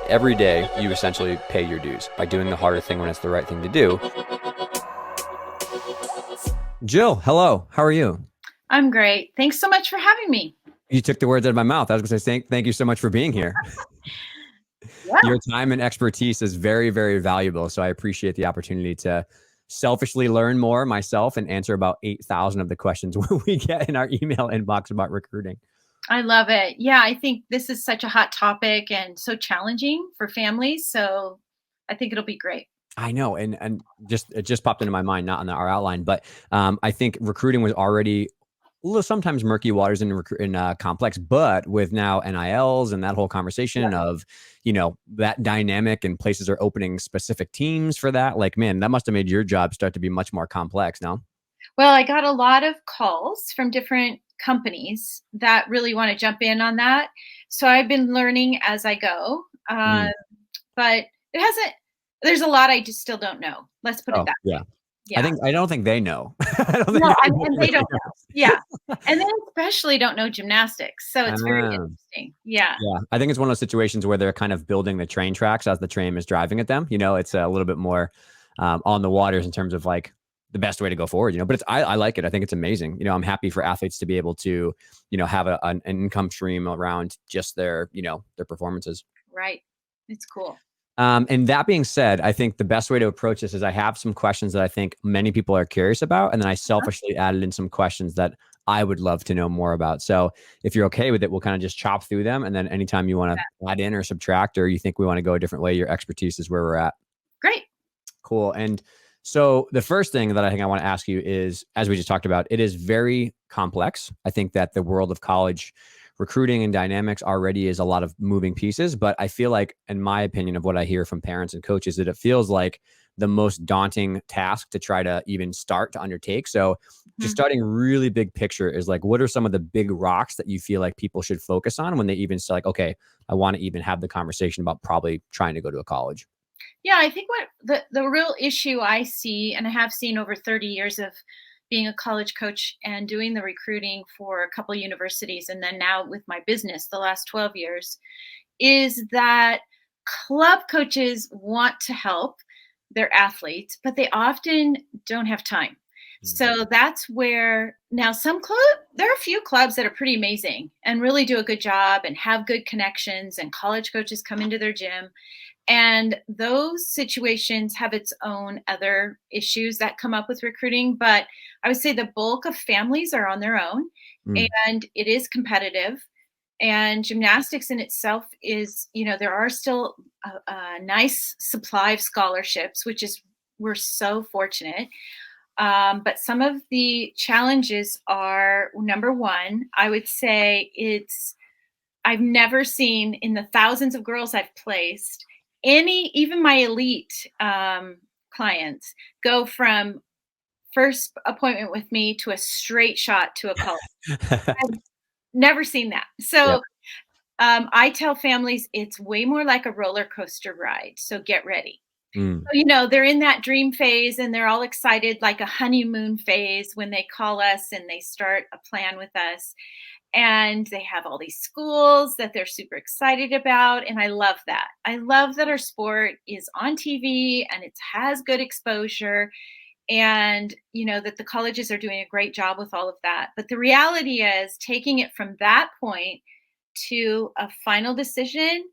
Every day, you essentially pay your dues by doing the harder thing when it's the right thing to do. Jill, hello. How are you? I'm great. Thanks so much for having me. You took the words out of my mouth. I was going to say thank you so much for being here. Yeah. Your time and expertise is very, very valuable. So I appreciate the opportunity to selfishly learn more myself and answer about 8,000 of the questions we get in our email inbox about recruiting. I love it. Yeah, I think this is such a hot topic and so challenging for families. So I think it'll be great. I know, and it just popped into my mind, not on our outline, but I think recruiting was already a little sometimes murky waters in complex, but with now NILs and that whole conversation of, that dynamic and places are opening specific teams for that. Like, man, that must have made your job start to be much more complex now. Well, I got a lot of calls from different companies that really want to jump in on that. So I've been learning as I go. But it hasn't, there's a lot I just still don't know. Let's put it Oh, that way. yeah. Yeah. I don't think they know. I don't think No, they and they don't know. Yeah. And they especially don't know gymnastics. So it's very interesting. Yeah. Yeah, I think it's one of those situations where they're kind of building the train tracks as the train is driving at them. It's a little bit more on the waters in terms of like the best way to go forward. But I like it. I think it's amazing. I'm happy for athletes to be able to, have an income stream around just their performances. Right. It's cool. And that being said, I think the best way to approach this is I have some questions that I think many people are curious about, and then I selfishly added in some questions that I would love to know more about. So if you're okay with it, we'll kind of just chop through them. And then anytime you want to add in or subtract, or you think we want to go a different way, your expertise is where we're at. Great. Cool. And so the first thing that I think I want to ask you is, as we just talked about, it is very complex. I think that the world of college recruiting and dynamics already is a lot of moving pieces, but I feel like, in my opinion of what I hear from parents and coaches, that it feels like the most daunting task to try to even start to undertake. So just starting really big picture is like, what are some of the big rocks that you feel like people should focus on when they even say like, okay, I want to even have the conversation about probably trying to go to a college? Yeah, I think what the real issue I see, and I have seen over 30 years of being a college coach and doing the recruiting for a couple of universities, and then now with my business the last 12 years, is that club coaches want to help their athletes, but they often don't have time. So that's where now there are a few clubs that are pretty amazing and really do a good job and have good connections, and college coaches come into their gym. And those situations have its own other issues that come up with recruiting. But I would say the bulk of families are on their own, and it is competitive. And gymnastics in itself is, there are still a nice supply of scholarships, we're so fortunate. But some of the challenges are, number one, I would say I've never seen in the thousands of girls I've placed even my elite clients go from first appointment with me to a straight shot to a college. I've never seen that. So I tell families it's way more like a roller coaster ride. So get ready. So, they're in that dream phase and they're all excited, like a honeymoon phase, when they call us and they start a plan with us. And they have all these schools that they're super excited about. And I love that. I love that our sport is on TV and it has good exposure, and, that the colleges are doing a great job with all of that. But the reality is, taking it from that point to a final decision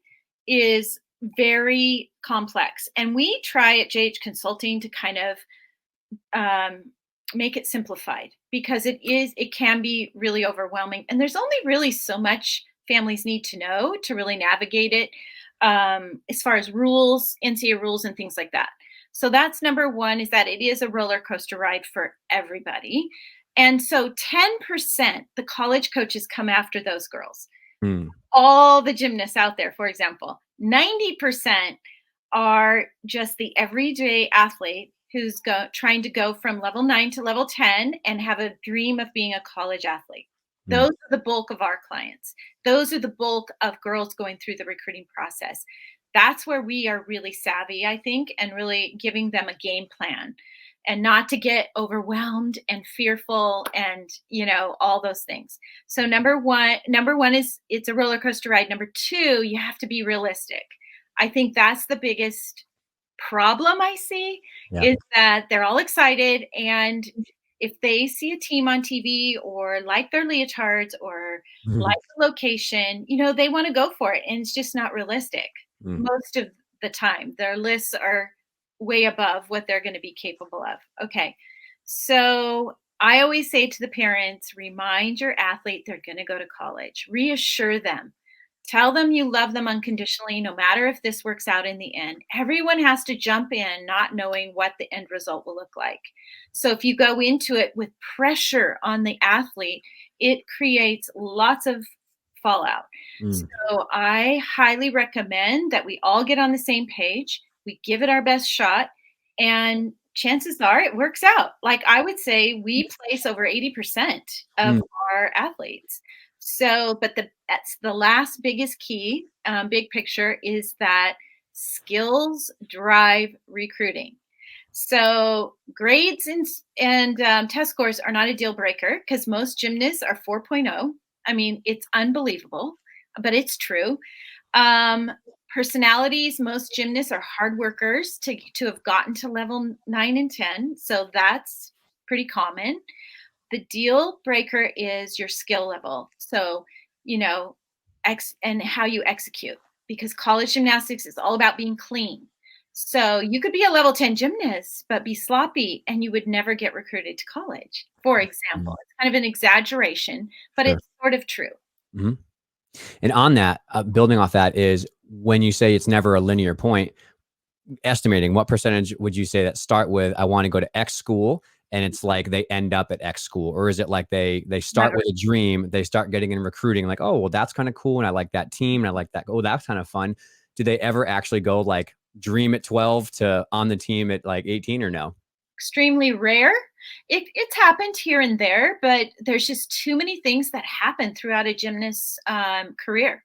is very complex. And we try at JH Consulting to kind of make it simplified, because it can be really overwhelming. And there's only really so much families need to know to really navigate it, as far as rules, NCAA rules and things like that. So that's number one, is that it is a roller coaster ride for everybody. And so 10%, the college coaches come after those girls. All the gymnasts out there, for example, 90% are just the everyday athlete who's trying to go from level 9 to level 10 and have a dream of being a college athlete. Those are the bulk of our clients. Those are the bulk of girls going through the recruiting process. That's where we are really savvy, I think, and really giving them a game plan. and not to get overwhelmed and fearful and, all those things. So number one is it's a roller coaster ride. Number two, you have to be realistic. I think that's the biggest problem I see, Yeah. is that they're all excited, and if they see a team on TV or like their leotards or like the location, they want to go for it, and it's just not realistic. Mm. Most of the time, their lists are way above what they're going to be capable of. Okay. So I always say to the parents, remind your athlete they're going to go to college. Reassure them. Tell them you love them unconditionally, no matter if this works out in the end. Everyone has to jump in not knowing what the end result will look like. So if you go into it with pressure on the athlete, it creates lots of fallout. Mm. So I highly recommend that we all get on the same page. We give it our best shot, and chances are it works out. Like, I would say we place over 80% of Mm. our athletes. So, but that's the last biggest key, big picture, is that skills drive recruiting. So grades and test scores are not a deal breaker, because most gymnasts are 4.0. I mean, it's unbelievable, but it's true. Personalities, most gymnasts are hard workers to have gotten to level 9 and 10. So that's pretty common. The deal breaker is your skill level. So, and how you execute, because college gymnastics is all about being clean. So you could be a level 10 gymnast, but be sloppy, and you would never get recruited to college, for example. It's kind of an exaggeration, but Sure. it's sort of true. Mm-hmm. And on that, building off that, is when you say it's never a linear point, estimating what percentage would you say that start with, I want to go to X school, and it's like they end up at X school? Or is it like they start Never. with a dream, they start getting in recruiting, like, oh, well, that's kind of cool, and I like that team, and I like that. Oh, that's kind of fun. Do they ever actually go like dream at 12 to on the team at like 18, or no? Extremely rare. It's happened here and there, but there's just too many things that happen throughout a gymnast's career.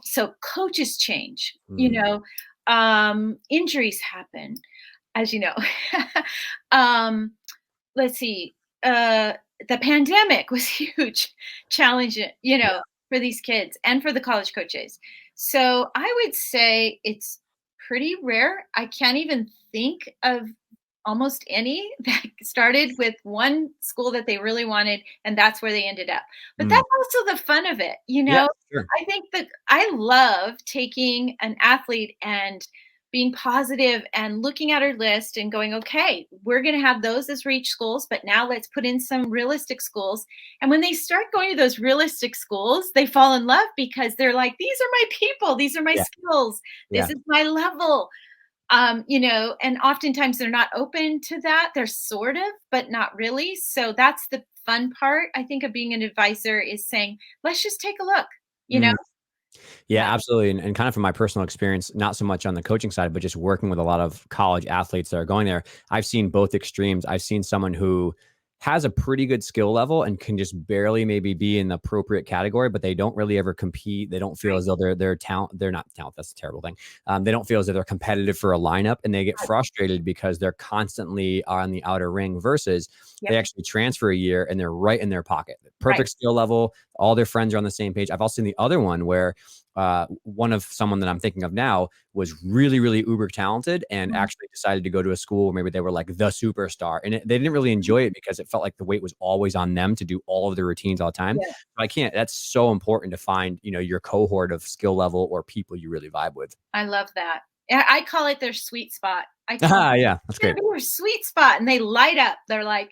So coaches change. Injuries happen, as you know. Let's see. The pandemic was huge challenge, Yeah. for these kids and for the college coaches. So I would say it's pretty rare. I can't even think of almost any that started with one school that they really wanted, and that's where they ended up. But Mm. that's also the fun of it. Yeah, sure. I think that I love taking an athlete and being positive and looking at our list and going, okay, we're going to have those as reach schools, but now let's put in some realistic schools. And when they start going to those realistic schools, they fall in love, because they're like, these are my people, these are my Yeah. skills, this Yeah. is my level. And oftentimes they're not open to that. They're sort of, but not really. So that's the fun part, I think, of being an advisor, is saying, let's just take a look, you know? Mm. Yeah. Yeah, absolutely. And kind of from my personal experience, not so much on the coaching side, but just working with a lot of college athletes that are going there, I've seen both extremes. I've seen someone who has a pretty good skill level and can just barely maybe be in the appropriate category, but they don't really ever compete. They don't feel Right. as though they're talent. They're not talent. That's a terrible thing. They don't feel as though they're competitive for a lineup, and they get Right. frustrated because they're constantly on the outer ring, versus they Yep. actually transfer a year and they're right in their pocket. Right. Perfect skill level. All their friends are on the same page. I've also seen the other one where one of someone that I'm thinking of now was really, really uber talented, and Mhm. actually decided to go to a school where maybe they were like the superstar, and they didn't really enjoy it because it felt like the weight was always on them to do all of the routines all the time. Yeah. But I can't. That's so important to find, your cohort of skill level or people you really vibe with. I love that. Yeah, I call it their sweet spot. I tell them, Ah, yeah, it's that's going great. to be your sweet spot. And they light up. They're like,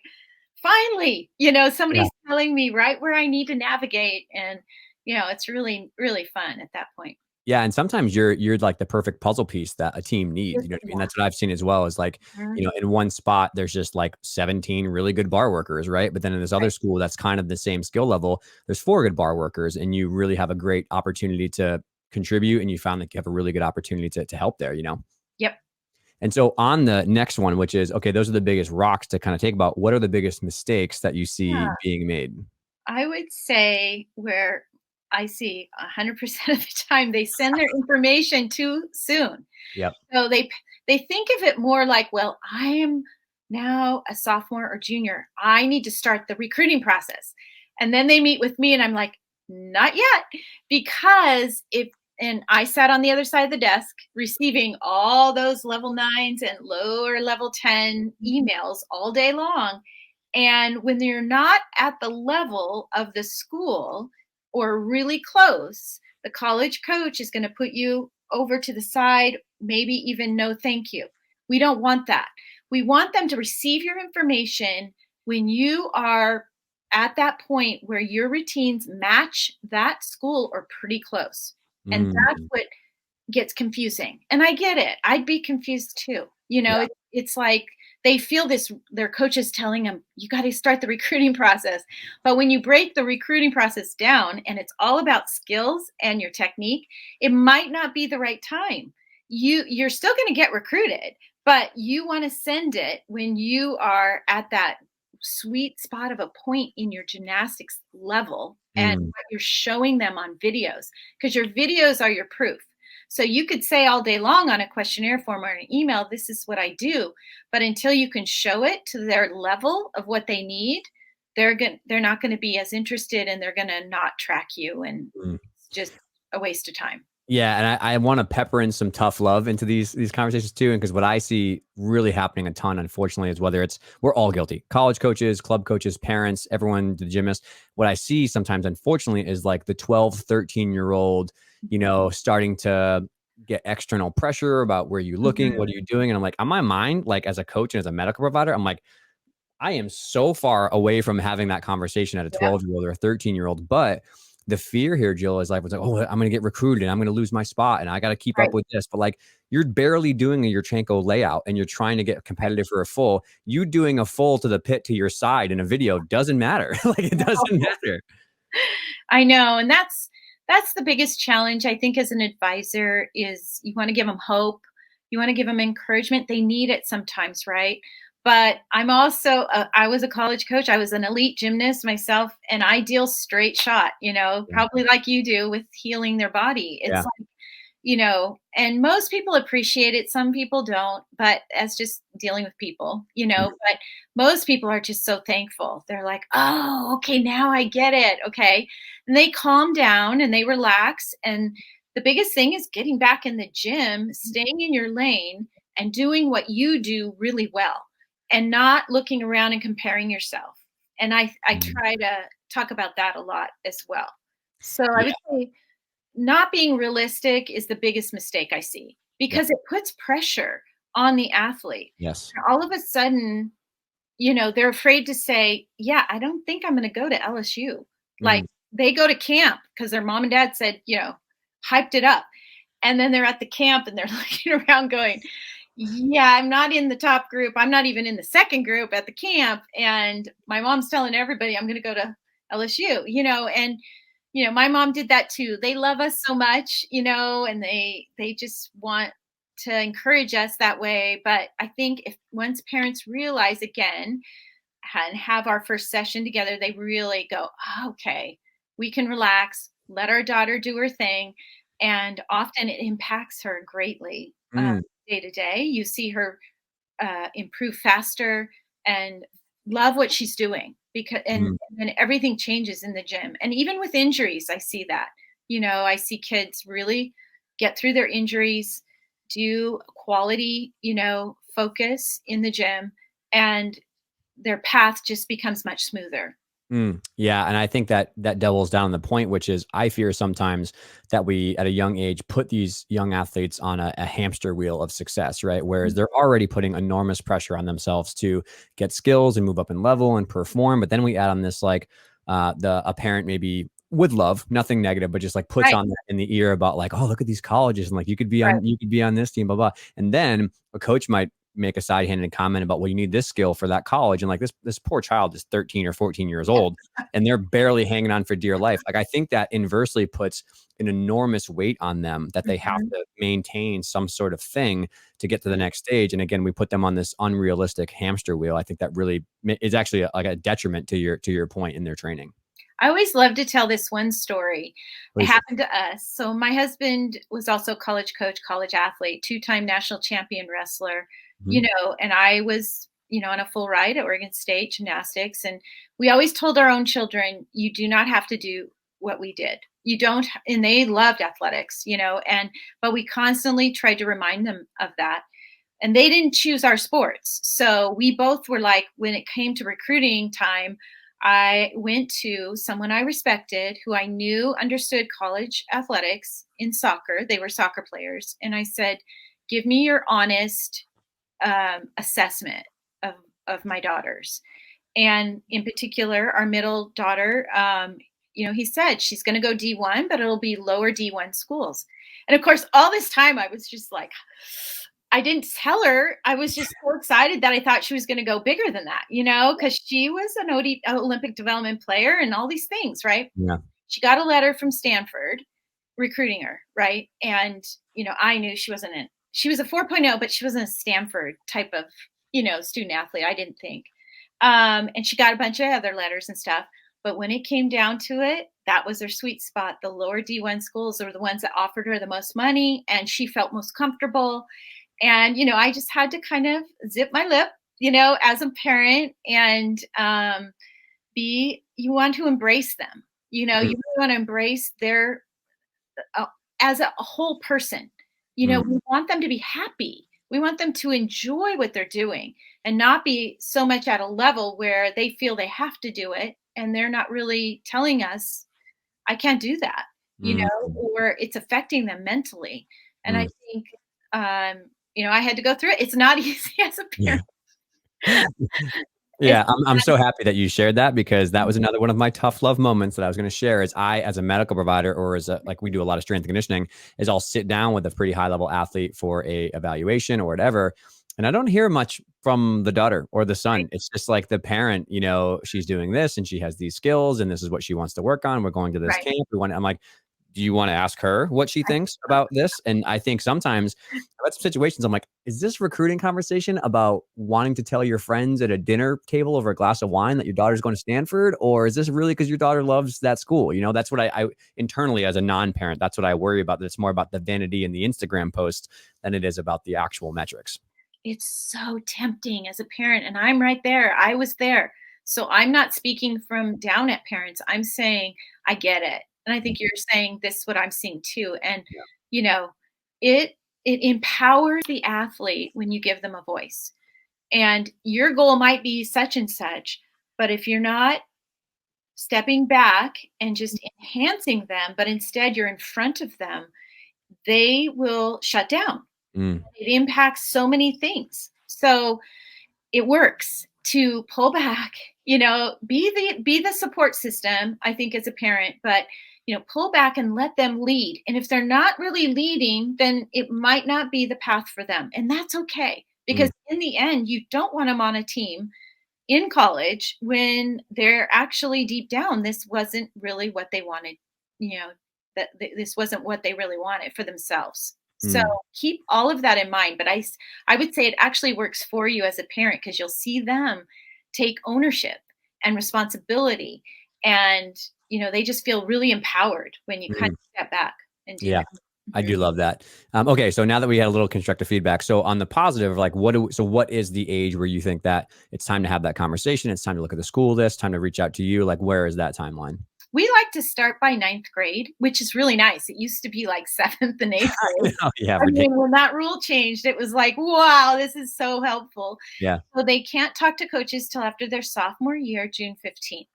finally, Yeah. somebody's telling me right where I need to navigate. And, it's really, really fun at that point. Yeah, and sometimes you're like the perfect puzzle piece that a team needs. You know what I mean? Yeah. That's what I've seen as well. Is like, Mhm. in one spot there's just like 17 really good bar workers, right? But then in this other Right. school that's kind of the same skill level, there's 4 good bar workers, and you really have a great opportunity to contribute, and you found that you have a really good opportunity to help there. Yep. And so on the next one, which is, okay, those are the biggest rocks to kind of take about. What are the biggest mistakes that you see Yeah. being made? I would say where I see 100% of the time they send their information too soon. Yep. So they think of it more like, well, I am now a sophomore or junior, I need to start the recruiting process. And then they meet with me and I'm like, not yet. Because and I sat on the other side of the desk receiving all those level 9s and lower level 10 emails all day long. And when you're not at the level of the school or really close, the college coach is going to put you over to the side, maybe even no thank you. We don't want that. We want them to receive your information when you are at that point where your routines match that school or pretty close. And that's Mm, what gets confusing. And I get it. I'd be confused too. yeah. It's like they feel this, their coach is telling them, you got to start the recruiting process. But when you break the recruiting process down and it's all about skills and your technique, it might not be the right time. You're still going to get recruited, but you want to send it when you are at that sweet spot of a point in your gymnastics level and Mm, what you're showing them on videos, because your videos are your proof. So you could say all day long on a questionnaire form or an email, this is what I do. But until you can show it to their level of what they need, they're not going to be as interested and they're going to not track you. And mm. it's just a waste of time. Yeah, and I want to pepper in some tough love into these conversations too, and because what I see really happening a ton, unfortunately, is whether it's we're all guilty, college coaches, club coaches, parents, everyone, the gymnast. What I see sometimes, unfortunately, is like the 12, 13-year-old, starting to get external pressure about where you're looking, what are Mhm. you doing, and I'm like, on my mind, like as a coach and as a medical provider, I'm like, I am so far away from having that conversation at a Yep. 12-year-old or a 13-year-old. But the fear here, Jill, is like, oh, I'm going to get recruited and I'm going to lose my spot and I got to keep Right. up with this. But like, you're barely doing a Yurchenko layout and you're trying to get competitive for a full. You doing a full to the pit to your side in a video doesn't matter. Like, it doesn't matter. I know. And that's the biggest challenge, I think, as an advisor is you want to give them hope. You want to give them encouragement. They need it sometimes, right? But I'm also, I was a college coach. I was an elite gymnast myself, and I deal straight shot, Yeah. probably like you do with healing their body. It's Yeah. like, and most people appreciate it. Some people don't, but that's just dealing with people, but most people are just so thankful. They're like, oh, okay, now I get it. Okay. And they calm down and they relax. And the biggest thing is getting back in the gym, staying in your lane and doing what you do really well and not looking around and comparing yourself. And I Mm. try to talk about that a lot as well. So I Yeah. would say not being realistic is the biggest mistake I see Yep. because it puts pressure on the athlete. Yes. And all of a sudden, they're afraid to say, yeah, I don't think I'm going to go to LSU. Like Mm. they go to camp because their mom and dad said, hyped it up. And then they're at the camp and they're looking around going, yeah, I'm not in the top group. I'm not even in the second group at the camp. And my mom's telling everybody I'm going to go to LSU, and my mom did that too. They love us so much, and they just want to encourage us that way. But I think if once parents realize again and have our first session together, they really go, oh, okay, we can relax, let our daughter do her thing. And often it impacts her greatly Mm. day to day. You see her improve faster and love what she's doing because Mm. and everything changes in the gym. And even with injuries, I see that. I see kids really get through their injuries, do quality, focus in the gym, and their path just becomes much smoother. Mm, yeah, and I think that doubles down on the point, which is I fear sometimes that we, at a young age, put these young athletes on a hamster wheel of success, right? Whereas they're already putting enormous pressure on themselves to get skills and move up in level and perform. But then we add on this like a parent maybe with love, nothing negative, but just like puts Right, on in the ear about like, oh, look at these colleges and like right. you could be on this team, blah blah. And then a coach might make a side-handed comment about, well, you need this skill for that college. And like this poor child is 13 or 14 years old and they're barely hanging on for dear life. Like I think that inversely puts an enormous weight on them that they have Mhm. to maintain some sort of thing to get to the next stage. And again, we put them on this unrealistic hamster wheel. I think that really is actually like a detriment to your point in their training. I always love to tell this one story. It Please. happened to us. So my husband was also a college coach, college athlete, two-time national champion wrestler, Mhm. and I was, on a full ride at Oregon State Gymnastics. And we always told our own children, you do not have to do what we did. You don't, and they loved athletics, but we constantly tried to remind them of that. And they didn't choose our sports. So we both were like, when it came to recruiting time, I went to someone I respected who I knew understood college athletics in soccer. They were soccer players. And I said, give me your honest assessment of my daughters. And in particular, our middle daughter, he said she's going to go D1, but it'll be lower D1 schools. And of course, all this time I was just like, I didn't tell her. I was just so excited that I thought she was going to go bigger than that, because she was an Olympic development player and all these things, right? Yeah. She got a letter from Stanford recruiting her, right? And, I knew she was a 4.0, but she wasn't a Stanford type of, student athlete, I didn't think. And she got a bunch of other letters and stuff. But when it came down to it, that was her sweet spot. The lower D1 schools were the ones that offered her the most money, and she felt most comfortable. And, I just had to kind of zip my lip, as a parent, and you want to embrace them. You really want to embrace their, as a whole person. We want them to be happy. We want them to enjoy what they're doing and not be so much at a level where they feel they have to do it. And they're not really telling us, I can't do that, or it's affecting them mentally. And I think, I had to go through it. It's not easy as a parent. Yeah, I'm so happy that you shared that, because that was another one of my tough love moments that I was going to share. Is I, as a medical provider, or like we do a lot of strength and conditioning, is I'll sit down with a pretty high level athlete for a evaluation or whatever, and I don't hear much from the daughter or the son. Right. It's just like the parent, she's doing this and she has these skills and this is what she wants to work on. We're going to this camp. I'm like, do you want to ask her what she thinks about this? And I think sometimes that's situations I'm like, is this recruiting conversation about wanting to tell your friends at a dinner table over a glass of wine that your daughter's going to Stanford? Or is this really because your daughter loves that school? That's what I internally, as a non-parent, that's what I worry about. That it's more about the vanity and the Instagram post than it is about the actual metrics. It's so tempting as a parent. And I'm right there. I was there. So I'm not speaking from down at parents. I'm saying, I get it. And I think you're saying this is what I'm seeing too. And, it empowers the athlete when you give them a voice. And your goal might be such and such, but if you're not stepping back and just enhancing them, but instead you're in front of them, they will shut down. It impacts so many things. So it works to pull back, be the support system, I think, as a parent, but pull back and let them lead. And if they're not really leading, then it might not be the path for them. And that's okay, because in the end, you don't want them on a team in college when they're actually deep down, this wasn't really what they wanted, that this wasn't what they really wanted for themselves. So keep all of that in mind. But I would say it actually works for you as a parent, because you'll see them take ownership and responsibility, and they just feel really empowered when you kind of step back and do that. I do love that. Okay, so now that we had a little constructive feedback, so on the positive, like what is the age where you think that it's time to have that conversation? It's time to look at the school list, time to reach out to you. Like, where is that timeline? We like to start by 9th grade, which is really nice. It used to be like 7th and 8th grade. When that rule changed, it was like, wow, this is so helpful. Yeah. So they can't talk to coaches till after their sophomore year, June 15th.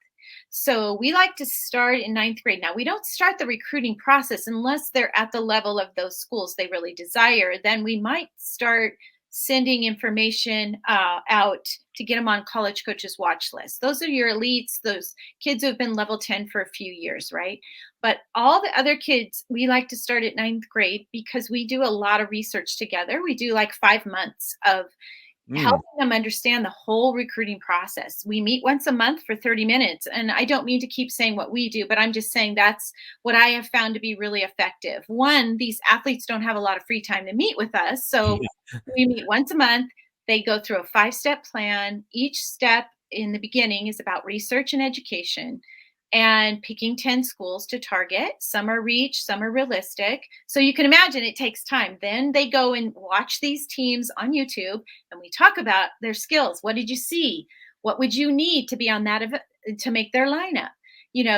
So we like to start in 9th grade. Now, we don't start the recruiting process unless they're at the level of those schools they really desire. Then we might start sending information out to get them on college coaches watch lists. Those are your elites, those kids who have been level 10 for a few years, right? But all the other kids, we like to start at 9th grade because we do a lot of research together. We do like 5 months of helping them understand the whole recruiting process. We meet once a month for 30 minutes. And I don't mean to keep saying what we do, but I'm just saying that's what I have found to be really effective. One, these athletes don't have a lot of free time to meet with us. So we meet once a month. They go through a 5-step plan. Each step in the beginning is about research and education. and picking 10 schools to target. Some are reach, some are realistic. So you can imagine it takes time. Then they go and watch these teams on YouTube, and we talk about their skills. What did you see? What would you need to be on that to make their lineup?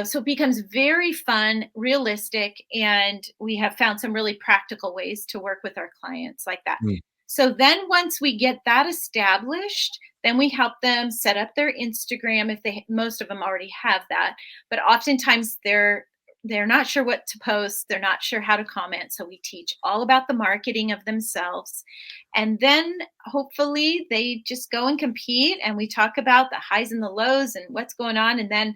So it becomes very fun, realistic, and we have found some really practical ways to work with our clients like that. Mm. So then once we get that established, then we help them set up their Instagram if most of them already have that. But oftentimes they're not sure what to post, they're not sure how to comment, so we teach all about the marketing of themselves. And then hopefully they just go and compete, and we talk about the highs and the lows and what's going on, and then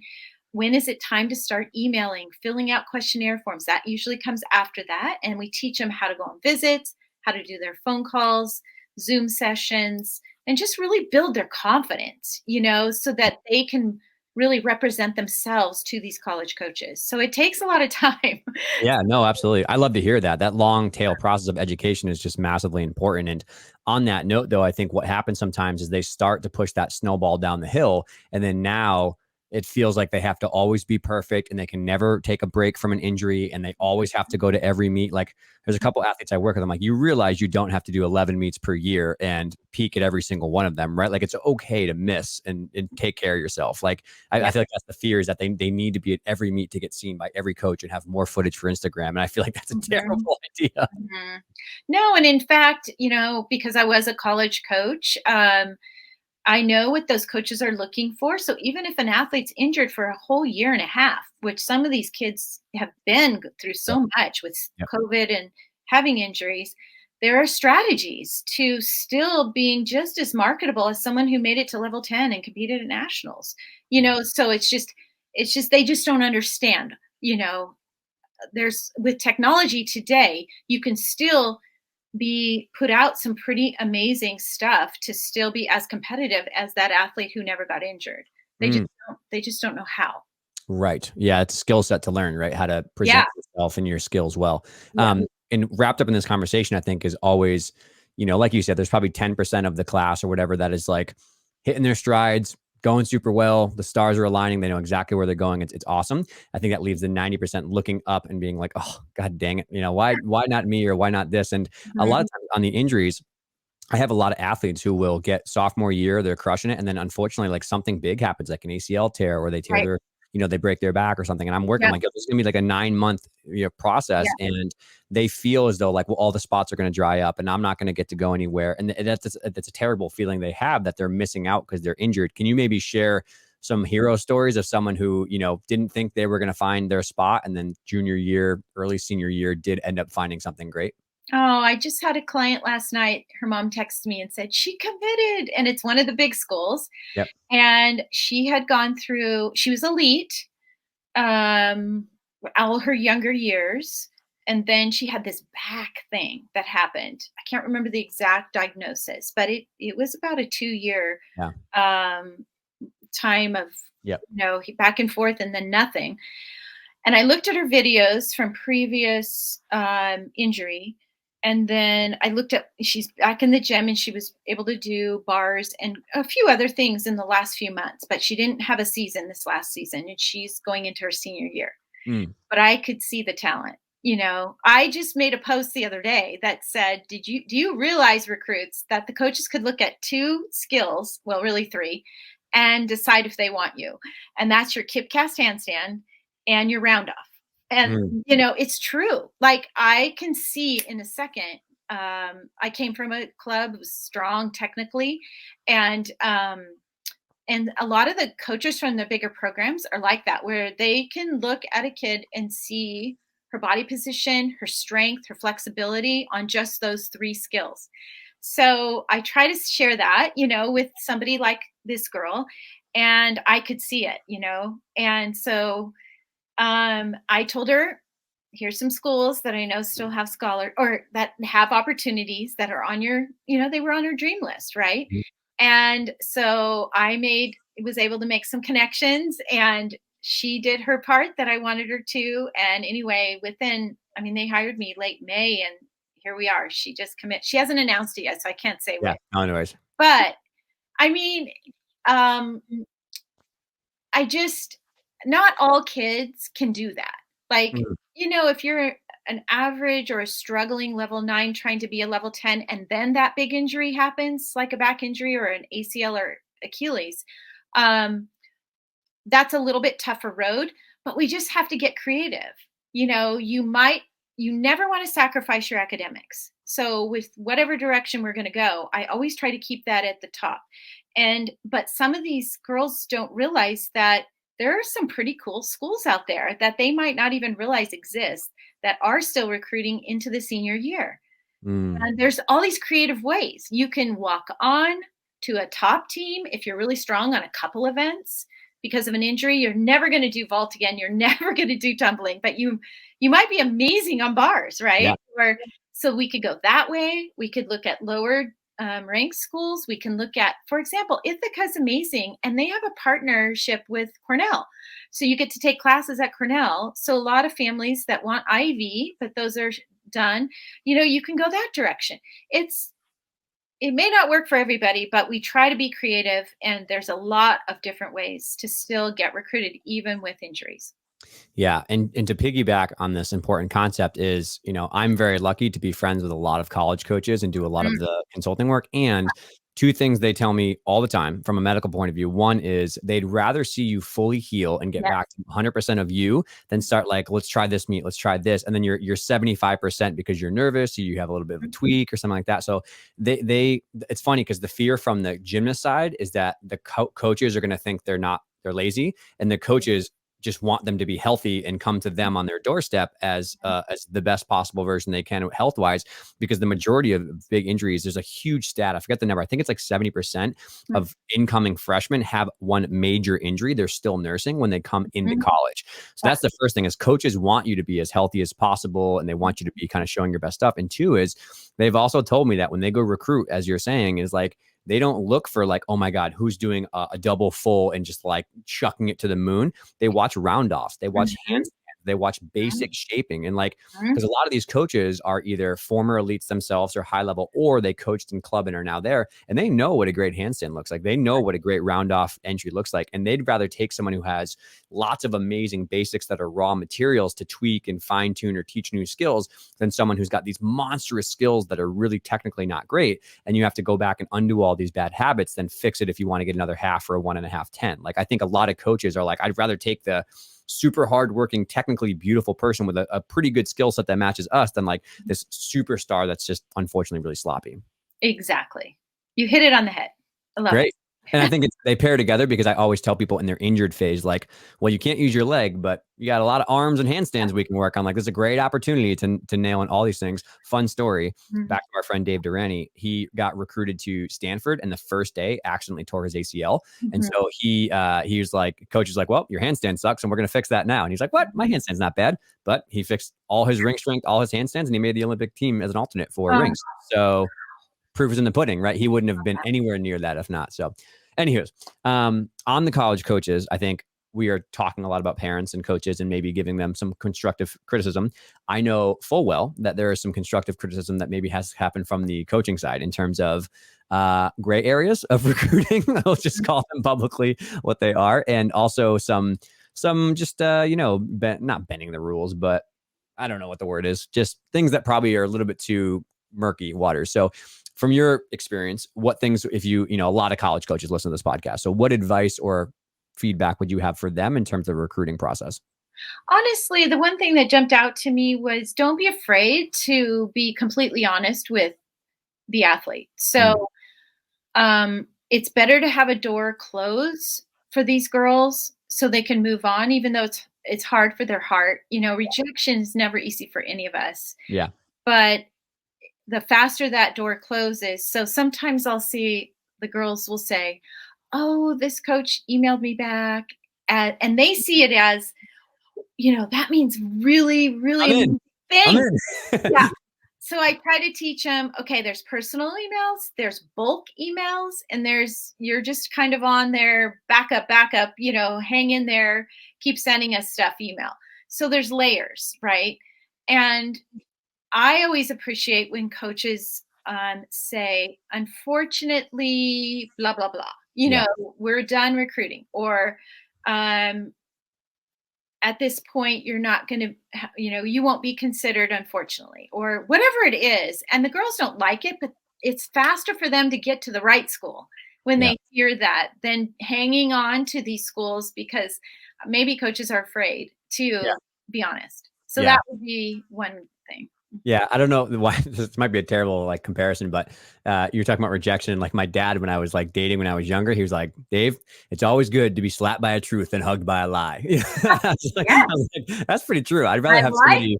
when is it time to start emailing, filling out questionnaire forms. That usually comes after that, and we teach them how to go on visits, how to do their phone calls, Zoom sessions, and just really build their confidence, so that they can really represent themselves to these college coaches. So it takes a lot of time. Yeah, no, absolutely. I love to hear that. That long tail process of education is just massively important. And on that note, though, I think what happens sometimes is they start to push that snowball down the hill. And then now it feels like they have to always be perfect and they can never take a break from an injury and they always have to go to every meet. Like there's a couple athletes I work with. I'm like, you realize you don't have to do 11 meets per year and peak at every single one of them, right? Like it's okay to miss and take care of yourself. Like I feel like that's the fear is that they need to be at every meet to get seen by every coach and have more footage for Instagram. And I feel like that's a terrible idea. No, and in fact, because I was a college coach, I know what those coaches are looking for. So even if an athlete's injured for a whole year and a half, which some of these kids have been through so much with COVID and having injuries, there are strategies to still being just as marketable as someone who made it to level 10 and competed at nationals. So it's just they just don't understand, there's with technology today, you can still be put out some pretty amazing stuff to still be as competitive as that athlete who never got injured. They just don't know how. Right. Yeah. It's a skill set to learn, right? How to present yourself and your skills well. And wrapped up in this conversation, I think is always, like you said, there's probably 10% of the class or whatever that is like hitting their strides, going super well. The stars are aligning. They know exactly where they're going. It's awesome. I think that leaves the 90% looking up and being like, oh, God dang it. Why not me or why not this? And a lot of times on the injuries, I have a lot of athletes who will get sophomore year, they're crushing it. And then unfortunately, like something big happens, like an ACL tear, or they tear their, they break their back or something. And I'm working like, this is gonna be like a 9-month process. And they feel as though like, well, all the spots are going to dry up and I'm not going to get to go anywhere. And that's a terrible feeling they have that they're missing out because they're injured. Can you maybe share some hero stories of someone who, didn't think they were going to find their spot and then junior year, early senior year did end up finding something great? Oh, I just had a client last night. Her mom texted me and said she committed, and it's one of the big schools. Yep. And she had gone through, she was elite all her younger years. And then she had this back thing that happened. I can't remember the exact diagnosis, but it was about a 2-year time of, back and forth and then nothing. And I looked at her videos from previous injury. And then I looked at, she's back in the gym and she was able to do bars and a few other things in the last few months, but she didn't have a season this last season and she's going into her senior year. But I could see the talent. I just made a post the other day that said, do you realize, recruits, that the coaches could look at 2 skills, well, really 3, and decide if they want you. And that's your kip cast handstand and your round off. And, it's true. Like I can see in a second, I came from a club, was strong technically. And a lot of the coaches from the bigger programs are like that, where they can look at a kid and see her body position, her strength, her flexibility on just those 3 skills. So I try to share that, with somebody like this girl, and I could see it, and so I told her, here's some schools that I know still have or that have opportunities that are on your, they were on her dream list. Right. And so was able to make some connections, and she did her part that I wanted her to. And anyway, they hired me late May and here we are. She just commit. She hasn't announced it yet, so I can't say what. Anyways. But not all kids can do that. Like, Mhm. if you're an average or a struggling level 9 trying to be a level 10, and then that big injury happens, like a back injury or an ACL or Achilles, um, that's a little bit tougher road, but we just have to get creative. You never want to sacrifice your academics. So with whatever direction we're going to go, I always try to keep that at the top. But some of these girls don't realize that there are some pretty cool schools out there that they might not even realize exist that are still recruiting into the senior year. Mm. And there's all these creative ways. You can walk on to a top team if you're really strong on a couple events because of an injury. You're never going to do vault again. You're never going to do tumbling, but you might be amazing on bars, Yeah. right? Or so we could go that way. We could look at lower ranked schools. We can look at, for example, Ithaca's amazing, and they have a partnership with Cornell. So you get to take classes at Cornell. So a lot of families that want Ivy, but those are done, you can go that direction. It may not work for everybody, but we try to be creative, and there's a lot of different ways to still get recruited even with injuries. Yeah. And to piggyback on this important concept is, I'm very lucky to be friends with a lot of college coaches and do a lot of Mm, the consulting work. And two things they tell me all the time from a medical point of view. One is they'd rather see you fully heal and get back yes. to 100% of you than start like, let's try this meet, let's try this. And then you're 75% because you're nervous, so you have a little bit of a Mhm. tweak or something like that. So it's funny because the fear from the gymnast side is that the coaches are going to think they're lazy, and the coaches just want them to be healthy and come to them on their doorstep as the best possible version they can health wise, because the majority of big injuries, there's a huge stat, I forget the number, I think it's like 70% of incoming freshmen have one major injury they're still nursing when they come into Mhm. college. So that's the first thing, is coaches want you to be as healthy as possible and they want you to be kind of showing your best stuff. And two is they've also told me that when they go recruit, as you're saying, is like they don't look for like, oh my God, who's doing a double full and just like chucking it to the moon. They watch round offs, they watch Mhm. handstands, they watch Mhm. basic shaping. And like, Mhm. because a lot of these coaches are either former elites themselves or high level, or they coached in club and are now there. And they know what a great handstand looks like. They know what a great round off entry looks like. And they'd rather take someone who has lots of amazing basics that are raw materials to tweak and fine tune or teach new skills than someone who's got these monstrous skills that are really technically not great. And you have to go back and undo all these bad habits, then fix it if you want to get another half or a 1.5 10. Like, I think a lot of coaches are like, I'd rather take the super hardworking, technically beautiful person with a pretty good skill set that matches us than like this superstar that's just unfortunately really sloppy. Exactly. You hit it on the head. I love Great. And I it. think they pair together because I always tell people in their injured phase, like, well, you can't use your leg, but you got a lot of arms and handstands we can work on. Like, this is a great opportunity to nail in all these things. Fun story. Mhm. Back to our friend Dave Durrani. He got recruited to Stanford, and the first day accidentally tore his ACL. And Mhm. so he was like, coach is like, well, your handstand sucks, and we're gonna fix that now. And he's like, what? My handstand's not bad. But he fixed all his ring strength, all his handstands, and he made the Olympic team as an alternate for Oh, rings. So proof is in the pudding, right? He wouldn't have been anywhere near that if not. So, anywho's, on the college coaches, I think we are talking a lot about parents and coaches and maybe giving them some constructive criticism. I know full well that there is some constructive criticism that maybe has happened from the coaching side in terms of gray areas of recruiting. I'll just call them publicly what they are, and also some just not bending the rules, but I don't know what the word is. Just things that probably are a little bit too murky waters. So, from your experience, what things, if a lot of college coaches listen to this podcast. So, what advice or feedback would you have for them in terms of the recruiting process? honestly, the one thing that jumped out to me was don't be afraid to be completely honest with the athlete. Mm, So, it's better to have a door close for these girls so they can move on, even though it's hard for their heart. Rejection is never easy for any of us, yeah. but the faster that door closes. So sometimes I'll see the girls will say, "Oh, this coach emailed me back," and they see it as, that means really, I'm really in. amazing I'm thing. in. Yeah. So I try to teach them, okay, there's personal emails, there's bulk emails, and you're just kind of on their backup, hang in there, keep sending us stuff email. So there's layers, right? And I always appreciate when coaches say, unfortunately, blah, blah, blah, Yeah. we're done recruiting, or, um, at this point, you're not going to, you won't be considered, unfortunately, or whatever it is. And the girls don't like it, but it's faster for them to get to the right school when Yeah. they hear that than hanging on to these schools because maybe coaches are afraid Yeah. to be honest. So Yeah. that would be one thing. Yeah, I don't know why this might be a terrible like comparison, but you're talking about rejection. Like my dad, when I was like dating when I was younger, he was like, "Dave, it's always good to be slapped by a truth than hugged by a lie." I Yes, was like, that's pretty true. I'd rather I have like. somebody,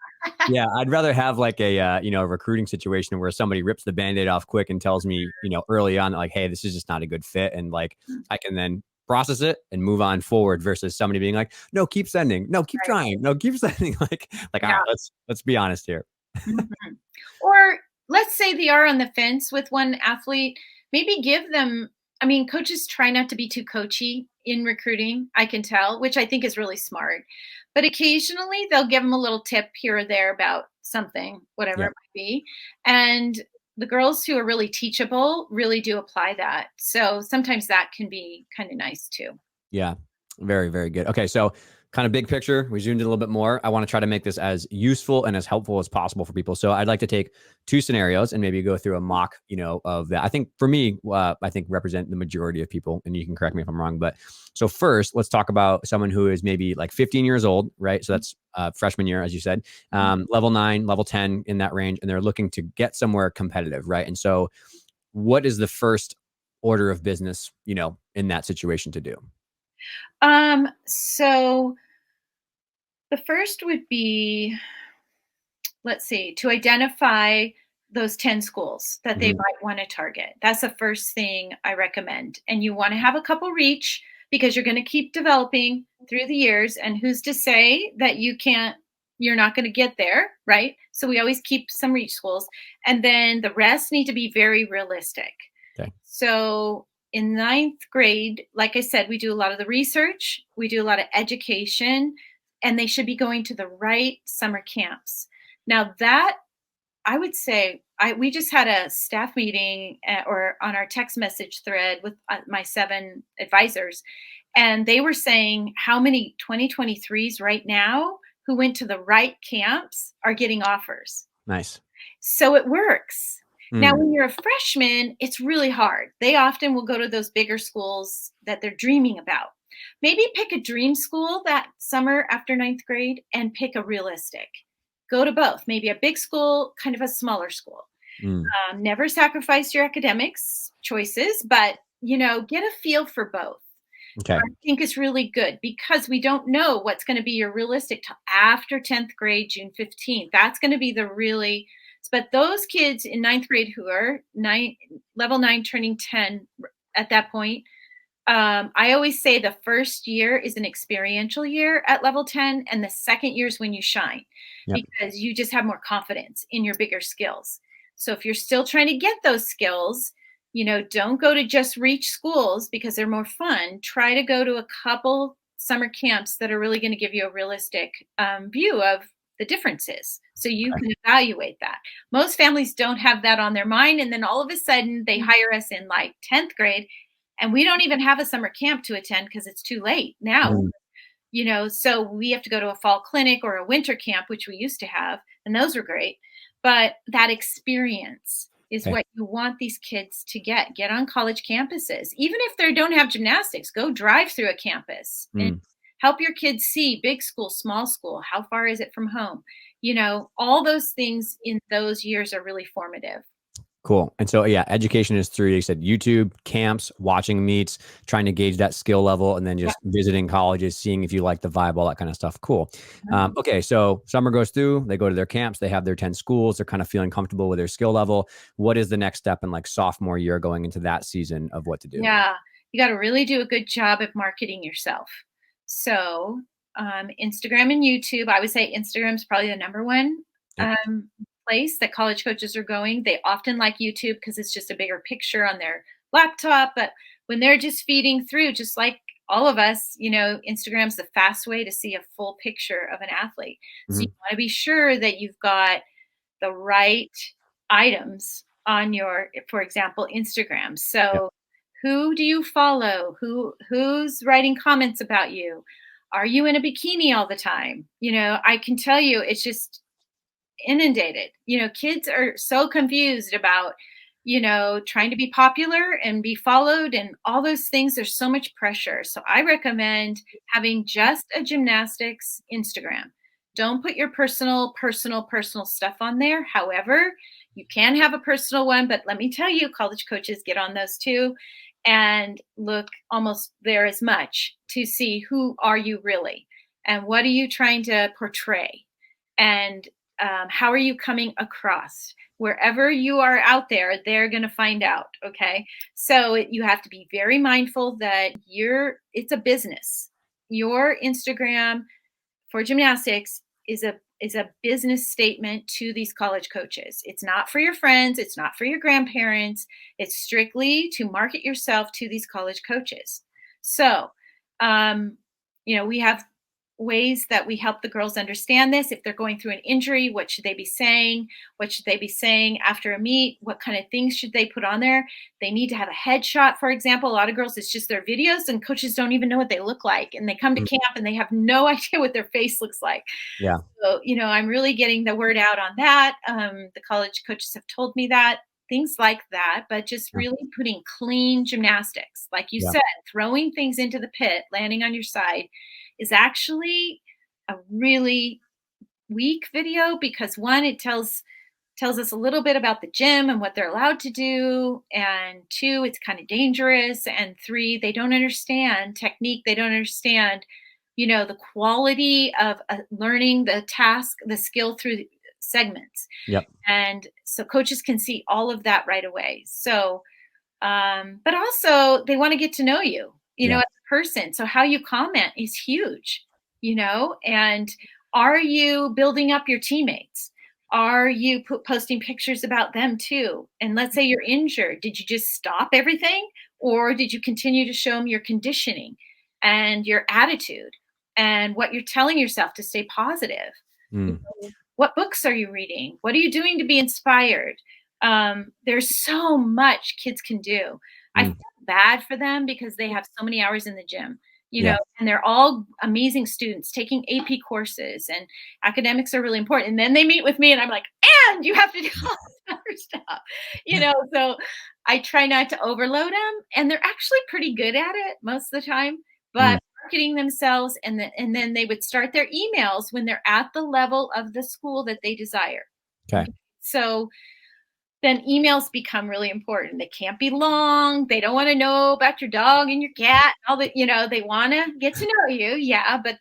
yeah, I'd rather have like a recruiting situation where somebody rips the band-aid off quick and tells me, early on, like, "Hey, this is just not a good fit," and like I can then process it and move on forward versus somebody being like, "No, keep sending, no, keep Right. trying, no, keep sending." All Yeah. right, let's be honest here. Mhm. Or let's say they are on the fence with one athlete, maybe give them, I mean, coaches try not to be too coachy in recruiting, I can tell, which I think is really smart. But occasionally they'll give them a little tip here or there about something, whatever Yeah. it might be. And the girls who are really teachable really do apply that. So sometimes that can be kind of nice too. Yeah. Very, very good. Okay. So, kind of big picture, we zoomed in a little bit more. I want to try to make this as useful and as helpful as possible for people. So, I'd like to take two scenarios and maybe go through a mock, of that. I think for me, I think represent the majority of people, and you can correct me if I'm wrong. But so, first, let's talk about someone who is maybe like 15 years old, right? So, that's freshman year, as you said, level 9, level 10 in that range, and they're looking to get somewhere competitive, right? And so, what is the first order of business, in that situation to do? So the first would be, let's see, to identify those 10 schools that they Mhm. might want to target. That's the first thing I recommend. And you want to have a couple reach because you're going to keep developing through the years. And who's to say that you're not going to get there, right? So we always keep some reach schools. And then the rest need to be very realistic. Okay. So in ninth grade, like I said, we do a lot of the research, we do a lot of education, and they should be going to the right summer camps. Now that I would say we just had a staff meeting or on our text message thread with my 7 advisors, and they were saying how many 2023s right now who went to the right camps are getting offers. Nice. So it works. Now, Mm. when you're a freshman, it's really hard. They often will go to those bigger schools that they're dreaming about. Maybe pick a dream school that summer after ninth grade and pick a realistic. Go to both, maybe a big school, kind of a smaller school. Mm. Never sacrifice your academics choices, but get a feel for both. Okay. I think is really good because we don't know what's going to be your realistic till after 10th grade, June 15th. That's going to be the really, but those kids in ninth grade who are level 9 turning 10 at that point, I always say the first year is an experiential year at level 10, and the second year is when you shine Yep. because you just have more confidence in your bigger skills. So if you're still trying to get those skills, don't go to just reach schools because they're more fun. Try to go to a couple summer camps that are really going to give you a realistic view of the differences so you Okay. can evaluate that. Most families don't have that on their mind. And then all of a sudden they hire us in like 10th grade and we don't even have a summer camp to attend because it's too late now. Mm. So we have to go to a fall clinic or a winter camp, which we used to have, and those were great. But that experience is Okay. what you want these kids to get on college campuses. Even if they don't have gymnastics, go drive through a campus and Mm. help your kids see big school, small school, how far is it from home? All those things in those years are really formative. Cool. And so, yeah, education is through, you said YouTube, camps, watching meets, trying to gauge that skill level, and then Yeah. just visiting colleges, seeing if you like the vibe, all that kind of stuff. Cool. Okay. So, summer goes through, they go to their camps, they have their 10 schools, they're kind of feeling comfortable with their skill level. What is the next step in like sophomore year going into that season of what to do? Yeah, you got to really do a good job of marketing yourself. So, Instagram and YouTube, I would say Instagram is probably the number one Yep. place that college coaches are going. They often like YouTube because it's just a bigger picture on their laptop. But when they're just feeding through, just like all of us, Instagram's the fast way to see a full picture of an athlete. So you Mhm. want to be sure that you've got the right items on your, for example, Instagram. Yep. So who do you follow? Who's writing comments about you? Are you in a bikini all the time? I can tell you it's just inundated. Kids are so confused about, trying to be popular and be followed and all those things. There's so much pressure. So I recommend having just a gymnastics Instagram. Don't put your personal stuff on there. However, you can have a personal one, but let me tell you, college coaches get on those too and look almost there as much to see who are you really and what are you trying to portray and how are you coming across. Wherever you are out there, they're going to find out. Okay. So you have to be very mindful that it's a business. Your Instagram for gymnastics is a business statement to these college coaches. It's not for your friends. It's not for your grandparents. It's strictly to market yourself to these college coaches. So, we have ways that we help the girls understand this. If they're going through an injury, what should they be saying? What should they be saying after a meet? What kind of things should they put on there? They need to have a headshot, for example. A lot of girls, it's just their videos and coaches don't even know what they look like. And they come to camp and they have no idea what their face looks like. Yeah. So, I'm really getting the word out on that. The college coaches have told me that. Things like that, but just really putting clean gymnastics. Like you said, throwing things into the pit, landing on your side is actually a really weak video because one, it tells us a little bit about the gym and what they're allowed to do. And two, it's kind of dangerous. And three, they don't understand technique. They don't understand, the quality of learning the task, the skill through segments. Yep. And so coaches can see all of that right away. So, but also they want to get to know you, as a person. So how you comment is huge, and are you building up your teammates? Are you posting pictures about them too? And let's say you're injured. Did you just stop everything? Or did you continue to show them your conditioning and your attitude and what you're telling yourself to stay positive? What books are you reading? What are you doing to be inspired? There's so much kids can do. I feel bad for them because they have so many hours in the gym, and they're all amazing students taking AP courses and academics are really important. And then they meet with me and I'm like, and you have to do all this other stuff, so I try not to overload them and they're actually pretty good at it most of the time, but marketing themselves and then they would start their emails when they're at the level of the school that they desire. Okay. So then emails become really important. They can't be long. They don't want to know about your dog and your cat. All that, they want to get to know you. Yeah. But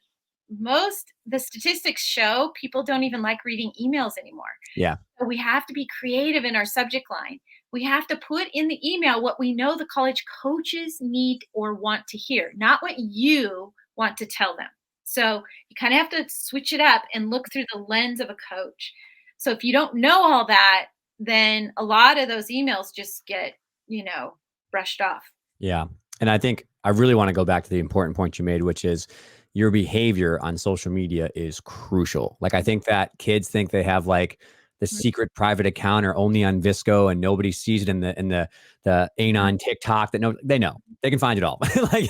the statistics show people don't even like reading emails anymore. Yeah. So we have to be creative in our subject line. We have to put in the email what we know the college coaches need or want to hear, not what you want to tell them. So you kind of have to switch it up and look through the lens of a coach. So if you don't know all that, then a lot of those emails just get, brushed off. Yeah. And I think I really want to go back to the important point you made, which is your behavior on social media is crucial. Like, I think that kids think they have like the secret private account or only on Visco and nobody sees it in the Anon TikTok that they know they can find it all. Like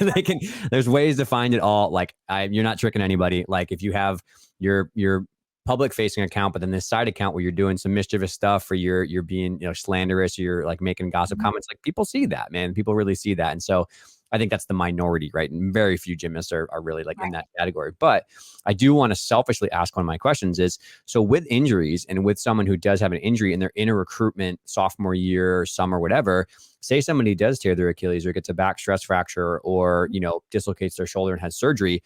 there's ways to find it all. Like you're not tricking anybody. Like if you have your public facing account, but then this side account where you're doing some mischievous stuff or you're being, slanderous, or you're like making gossip comments, like people see that, man. People really see that. And so I think that's the minority, right? And very few gymnasts are really like in that category. But I do want to selfishly ask one of my questions is, so with injuries and with someone who does have an injury and they're in a recruitment sophomore year or summer, whatever, say somebody does tear their Achilles or gets a back stress fracture or, dislocates their shoulder and has surgery.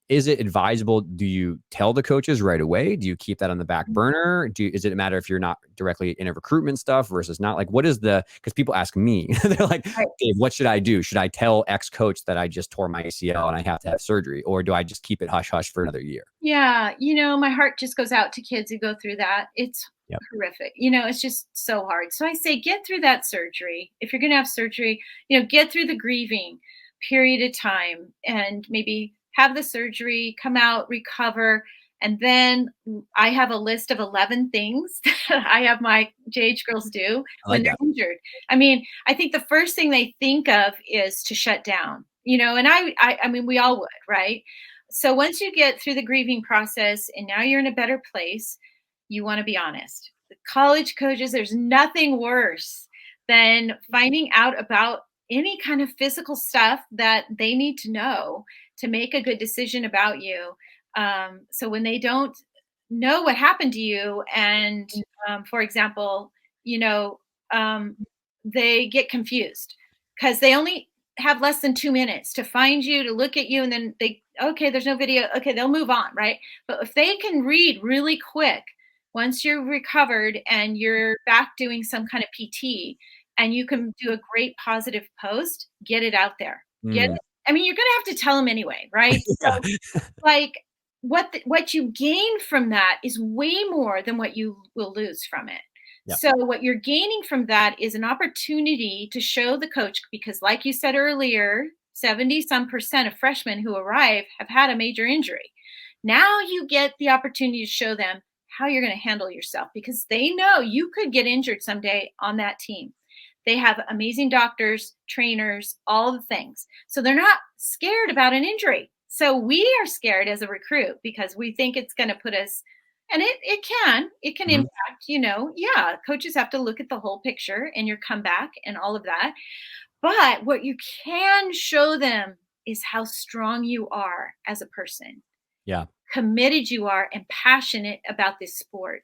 Is it advisable? Do you tell the coaches right away? Do you keep that on the back burner? Is it a matter if you're not directly in a recruitment stuff versus not? Like, what is because people ask me, they're like, Dave, what should I do? Should I tell X coach that I just tore my ACL and I have to have surgery? Or do I just keep it hush hush for another year? Yeah. My heart just goes out to kids who go through that. It's horrific. It's just so hard. So I say, get through that surgery. If you're going to have surgery, get through the grieving period of time and maybe have the surgery, come out, recover. And then I have a list of 11 things that I have my JH girls do when they're injured. I mean, I think the first thing they think of is to shut down, and I mean, we all would, right? So once you get through the grieving process and now you're in a better place, you want to be honest. The college coaches, there's nothing worse than finding out about any kind of physical stuff that they need to know to make a good decision about you. So when they don't know what happened to you, and for example, you know, um, they get confused because they only have less than 2 minutes to find you, to look at you, and then okay, there's no video. Okay, they'll move on, right? But if they can read really quick, once you're recovered and you're back doing some kind of PT, and you can do a great positive post, get it out there. Get Mm. it. I mean, you're going to have to tell them anyway, right? Yeah. So, like, what you gain from that is way more than what you will lose from it. Yeah. So what you're gaining from that is an opportunity to show the coach, because like you said earlier, 70 some percent of freshmen who arrive have had a major injury. Now you get the opportunity to show them how you're going to handle yourself, because they know you could get injured someday on that team. They have amazing doctors, trainers, all the things. So they're not scared about an injury. So we are scared as a recruit because we think it's going to put us, and it can Mhm. impact, yeah, coaches have to look at the whole picture and your comeback and all of that. But what you can show them is how strong you are as a person, Yeah. committed you are, and passionate about this sport.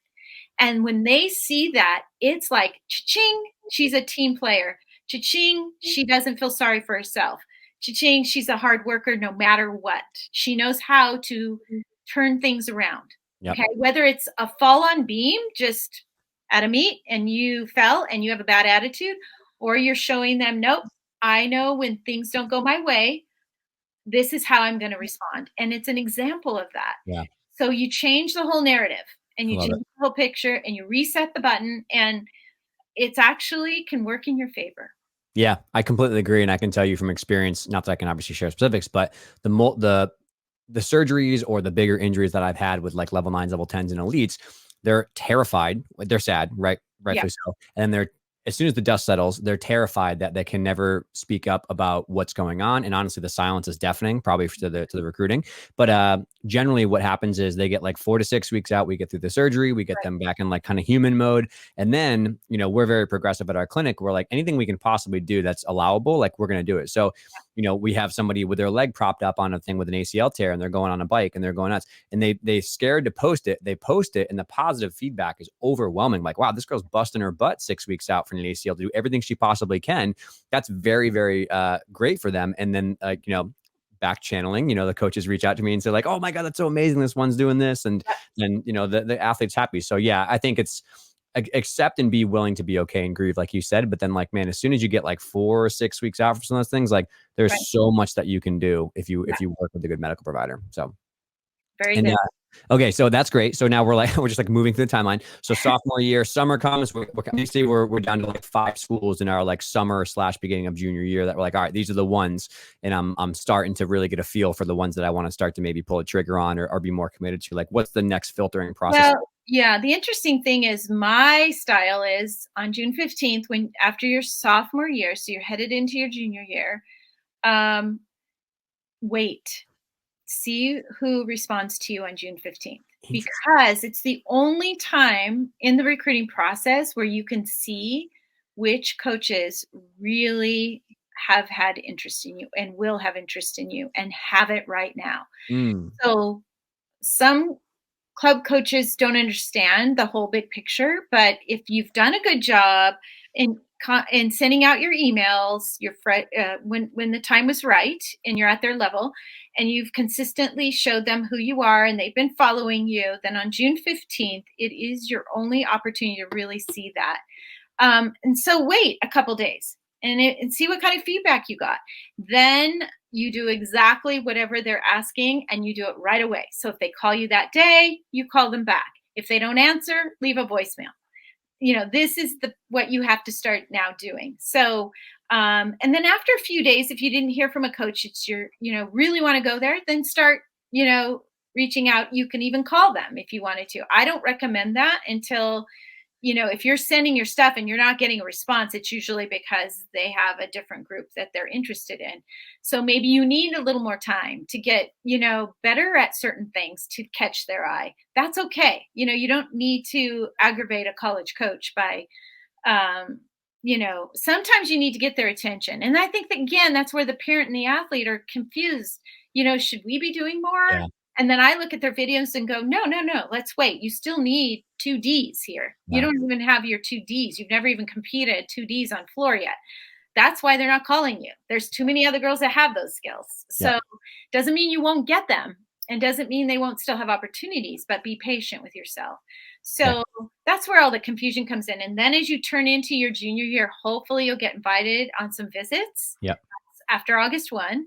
And when they see that, it's like, cha-ching, she's a team player. Cha-ching, she doesn't feel sorry for herself. Cha-ching, she's a hard worker no matter what. She knows how to turn things around. Yep. Okay. Whether it's a fall on beam just at a meet and you fell and you have a bad attitude, or you're showing them, nope, I know when things don't go my way, this is how I'm going to respond. And it's an example of that. Yeah. So you change the whole narrative and I you love change it. the whole picture and you reset the button, and it's actually can work in your favor. Yeah, I completely agree, and I can tell you from experience. Not that I can obviously share specifics, but the surgeries or the bigger injuries that I've had with like level 9s, level 10s, and elites, they're terrified. They're sad, right? Yeah. Rightfully so. And they're as soon as the dust settles, they're terrified that they can never speak up about what's going on. And honestly, the silence is deafening, probably to the recruiting. But generally, what happens is they get like 4 to 6 weeks out. We get through the surgery, we get Right. them back in like kind of human mode, and then we're very progressive at our clinic. We're like anything we can possibly do that's allowable, like we're going to do it. So we have somebody with their leg propped up on a thing with an ACL tear, and they're going on a bike and they're going nuts, and they scared to post it. They post it, and the positive feedback is overwhelming. Like, wow, this girl's busting her butt 6 weeks out from an ACL to do everything she possibly can. That's very, very great for them. And then, back channeling, the coaches reach out to me and say like, oh my God, that's so amazing. This one's doing this. And then, the athlete's happy. So yeah, I think it's accept and be willing to be okay and grieve, like you said. But then like, man, as soon as you get like 4 or 6 weeks out from some of those things, like there's Right. so much that you can do if you Yeah. work with a good medical provider. So, Very and good. okay, so that's great. So now we're just like moving through the timeline. So sophomore year, summer comes. We're down to like 5 schools in our like summer / beginning of junior year that we're like, all right, these are the ones, and I'm starting to really get a feel for the ones that I want to start to maybe pull a trigger on or be more committed to. Like, what's the next filtering process? Well, yeah, the interesting thing is my style is on June 15th, when after your sophomore year, so you're headed into your junior year, wait. See who responds to you on June 15th, because it's the only time in the recruiting process where you can see which coaches really have had interest in you and will have interest in you and have it right now. Mm, So some club coaches don't understand the whole big picture, but if you've done a good job in sending out your emails, when the time was right and you're at their level, and you've consistently showed them who you are and they've been following you, then on June 15th, it is your only opportunity to really see that. And so wait a couple days and see what kind of feedback you got. Then you do exactly whatever they're asking and you do it right away. So if they call you that day, you call them back. If they don't answer, leave a voicemail. This is what you have to start now doing. So, and then after a few days, if you didn't hear from a coach, it's really want to go there, then start, reaching out. You can even call them if you wanted to. I don't recommend that until if you're sending your stuff and you're not getting a response, it's usually because they have a different group that they're interested in. So maybe you need a little more time to get, better at certain things to catch their eye. That's okay. You don't need to aggravate a college coach by, sometimes you need to get their attention. And I think that, again, that's where the parent and the athlete are confused. Should we be doing more? Yeah. And then I look at their videos and go, no, let's wait. You still need 2Ds here. You don't even have your 2Ds. You've never even competed 2Ds on floor yet. That's why they're not calling you. There's too many other girls that have those skills. So doesn't mean you won't get them, and doesn't mean they won't still have opportunities, but be patient with yourself. So that's where all the confusion comes in. And then as you turn into your junior year, hopefully you'll get invited on some visits after August 1.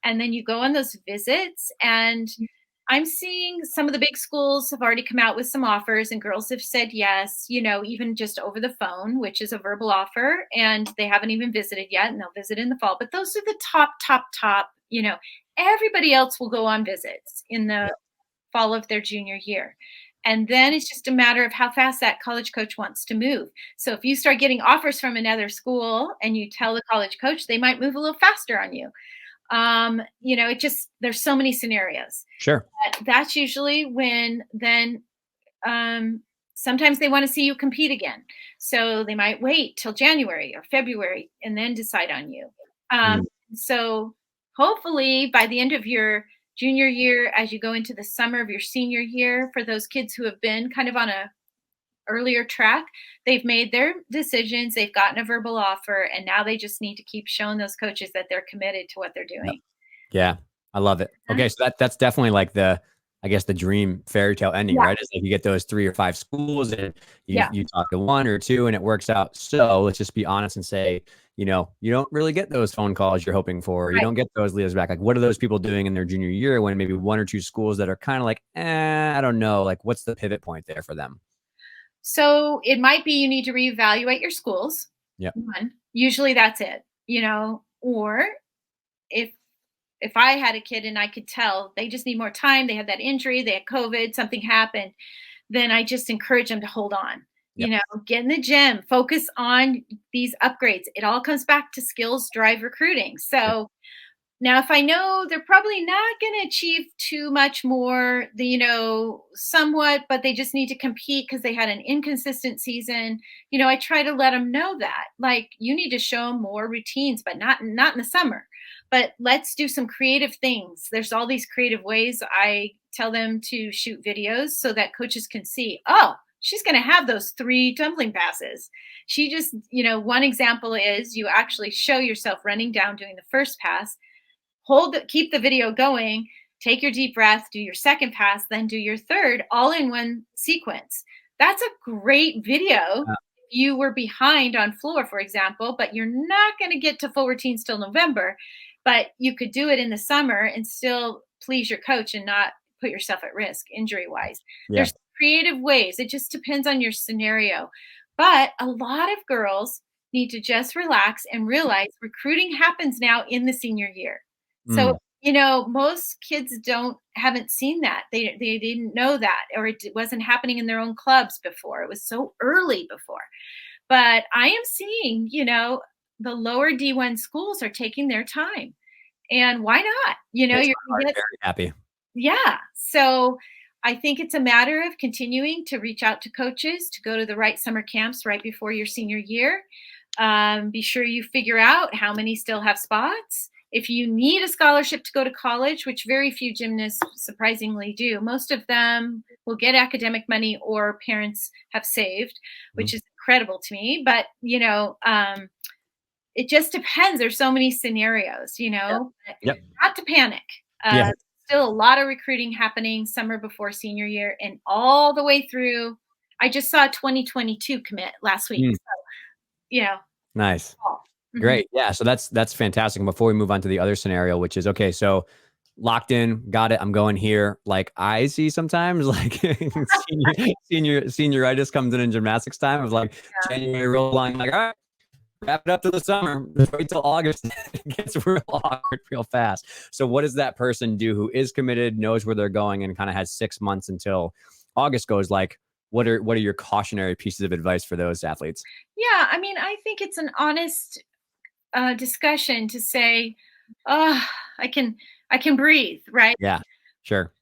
And then you go on those visits, and I'm seeing some of the big schools have already come out with some offers, and girls have said yes, even just over the phone, which is a verbal offer, and they haven't even visited yet, and they'll visit in the fall. But those are the top, everybody else will go on visits in the fall of their junior year. And then it's just a matter of how fast that college coach wants to move. So if you start getting offers from another school and you tell the college coach, they might move a little faster on you. There's so many scenarios. Sure. That's usually when then sometimes they want to see you compete again. So they might wait till January or February and then decide on you. So hopefully by the end of your junior year, as you go into the summer of your senior year, for those kids who have been kind of on a earlier track, they've made their decisions, they've gotten a verbal offer, and now they just need to keep showing those coaches that they're committed to what they're doing. Yeah, I love it. Okay, so that's definitely like the dream fairy tale ending, right? It's like you get those 3 or 5 schools, and you talk to 1 or 2, and it works out. So let's just be honest and say, you don't really get those phone calls you're hoping for. You don't get those leaders back. Like, what are those people doing in their junior year when maybe 1 or 2 schools that are kind of like, I don't know, like what's the pivot point there for them? So it might be you need to reevaluate your schools. One, usually that's it, or if I had a kid and I could tell they just need more time, they had that injury, they had COVID, something happened, then I just encourage them to hold on, get in the gym, focus on these upgrades. It all comes back to skills drive recruiting. So now, if I know they're probably not going to achieve too much more, somewhat, but they just need to compete because they had an inconsistent season, I try to let them know that, like, you need to show them more routines, but not in the summer. But let's do some creative things. There's all these creative ways. I tell them to shoot videos so that coaches can see, oh, she's going to have those 3 tumbling passes. She just, one example is you actually show yourself running down, doing the first pass, keep the video going, take your deep breath, do your second pass, then do your third, all in one sequence. That's a great video. If you were behind on floor, for example, but you're not going to get to full routines till November, but you could do it in the summer and still please your coach and not put yourself at risk injury-wise. There's creative ways. It just depends on your scenario. But a lot of girls need to just relax and realize recruiting happens now in the senior year. So, most kids haven't seen that. They didn't know that, or it wasn't happening in their own clubs before. It was so early before. But I am seeing, the lower D1 schools are taking their time. And why not? You're very happy. Yeah. So I think it's a matter of continuing to reach out to coaches, to go to the right summer camps right before your senior year. Be sure you figure out how many still have spots. If you need a scholarship to go to college, which very few gymnasts surprisingly do, most of them will get academic money or parents have saved, which is incredible to me. But, it just depends. There's so many scenarios, not to panic. Still a lot of recruiting happening summer before senior year and all the way through. I just saw a 2022 commit last week. So, nice. Great. Yeah. So that's fantastic. And before we move on to the other scenario, which is, okay, so locked in, got it, I'm going here. Like I see sometimes like senioritis comes in gymnastics time. I was like January real long, like, all right, wrap it up to the summer. Just wait till August. It gets real awkward real fast. So what does that person do who is committed, knows where they're going, and kind of has 6 months until August goes? Like, what are your cautionary pieces of advice for those athletes? Yeah, I mean, I think it's an honest discussion to say, oh, I can I can breathe, right? Yeah, sure.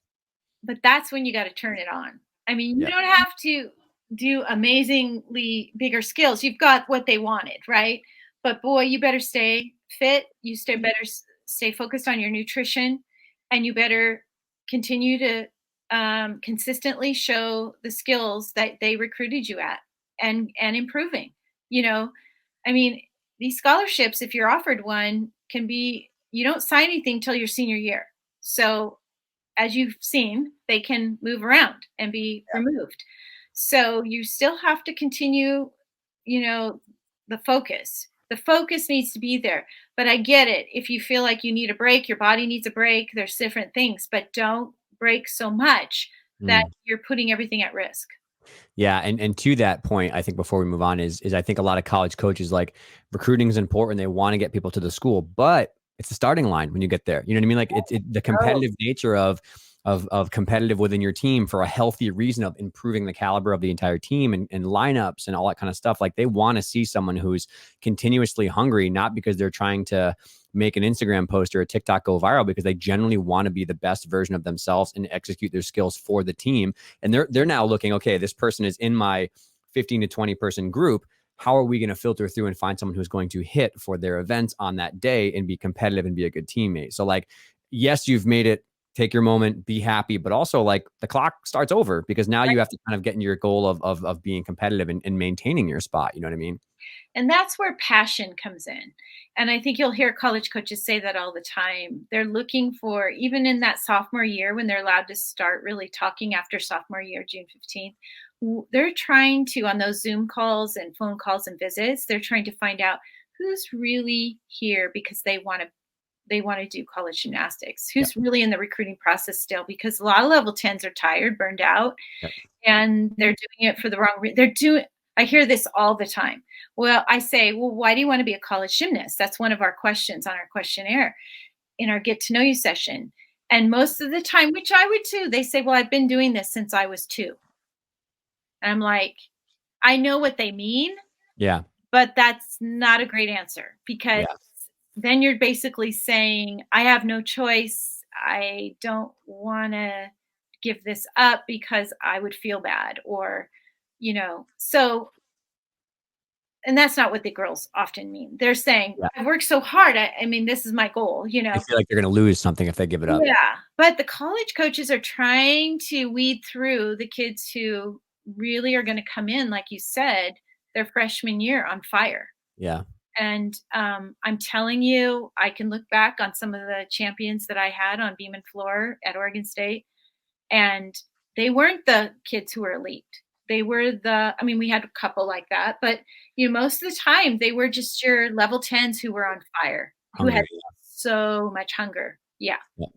But that's when you got to turn it on. I mean, you Yeah. don't have to do amazingly bigger skills. You've got what they wanted, right? But boy, you better stay fit. You stay better stay focused on your nutrition, and you better continue to consistently show the skills that they recruited you at, and improving. You know, I mean, these scholarships, if you're offered one, can be you don't sign anything till your senior year. So as you've seen, they can move around and be removed. So you still have to continue, you know, the focus. The focus needs to be there. But I get it. If you feel like you need a break, your body needs a break, there's different things, but don't break so much that Mm. you're putting everything at risk. Yeah, and to that point, I think before we move on is I think a lot of college coaches like recruiting is important. They want to get people to the school, but it's the starting line when you get there. You know what I mean? Like the Oh, competitive nature of competitive within your team for a healthy reason of improving the caliber of the entire team and lineups and all that kind of stuff. Like they want to see someone who's continuously hungry, not because they're trying to make an Instagram post or a TikTok go viral, because they generally want to be the best version of themselves and execute their skills for the team. And they're now looking, okay, this person is in my 15 to 20 person group. How are we going to filter through and find someone who's going to hit for their events on that day and be competitive and be a good teammate? So like, yes, you've made it, take your moment, be happy, but also like the clock starts over because now you have to kind of get in your goal of being competitive and maintaining your spot. You know what I mean? and that's where passion comes in. And I think you'll hear college coaches say that all the time. They're looking for, even in that sophomore year when they're allowed to start really talking after sophomore year, June 15th, they're trying to, on those Zoom calls and phone calls and visits, they're trying to find out who's really here because they want to do college gymnastics, Yep. who's really in the recruiting process still, because a lot of level 10s are tired, burned out, Yep. and they're doing it for the wrong reason. They're doing I hear this all the time. Well, I say, well, why do you want to be a college gymnast? That's one of our questions on our questionnaire in our get to know you session. And most of the time, which I would too, they say, well, I've been doing this since I was 2. And I'm like, I know what they mean, Yeah. but that's not a great answer, because Yeah. then you're basically saying, I have no choice. I don't want to give this up because I would feel bad, or, so, and that's not what the girls often mean. They're saying, Yeah. I've worked so hard. I mean, this is my goal. They feel like they're going to lose something if they give it up. Yeah. But the college coaches are trying to weed through the kids who really are going to come in, like you said, their freshman year on fire. Yeah. And I'm telling you, I can look back on some of the champions that I had on beam and floor at Oregon State, and they weren't the kids who were elite. They were I mean, we had a couple like that, but most of the time they were just your level 10s who were on fire, who had Hungry. so much hunger. Yeah. Yeah.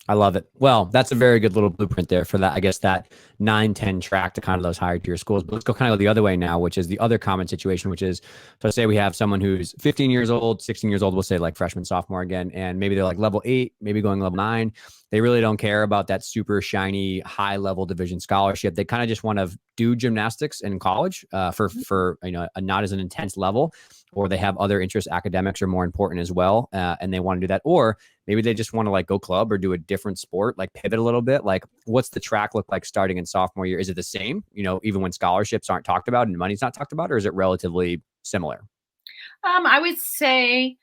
I love it. Well, that's a very good little blueprint there for that. I guess that 9, 10 track to kind of those higher tier schools. But let's go kind of the other way now, which is the other common situation, which is, so say we have someone who's 15 years old, 16 years old, we'll say like freshman, sophomore again, and maybe they're like level 8, maybe going level 9. They really don't care about that super shiny high level division scholarship. They kind of just want to do gymnastics in college for a not as an intense level, or they have other interests. Academics are more important as well, and they want to do that. Or maybe they just want to like go club or do a different sport, like pivot a little bit. Like, what's the track look like starting in sophomore year? Is it the same, even when scholarships aren't talked about and money's not talked about, or is it relatively similar? I would say,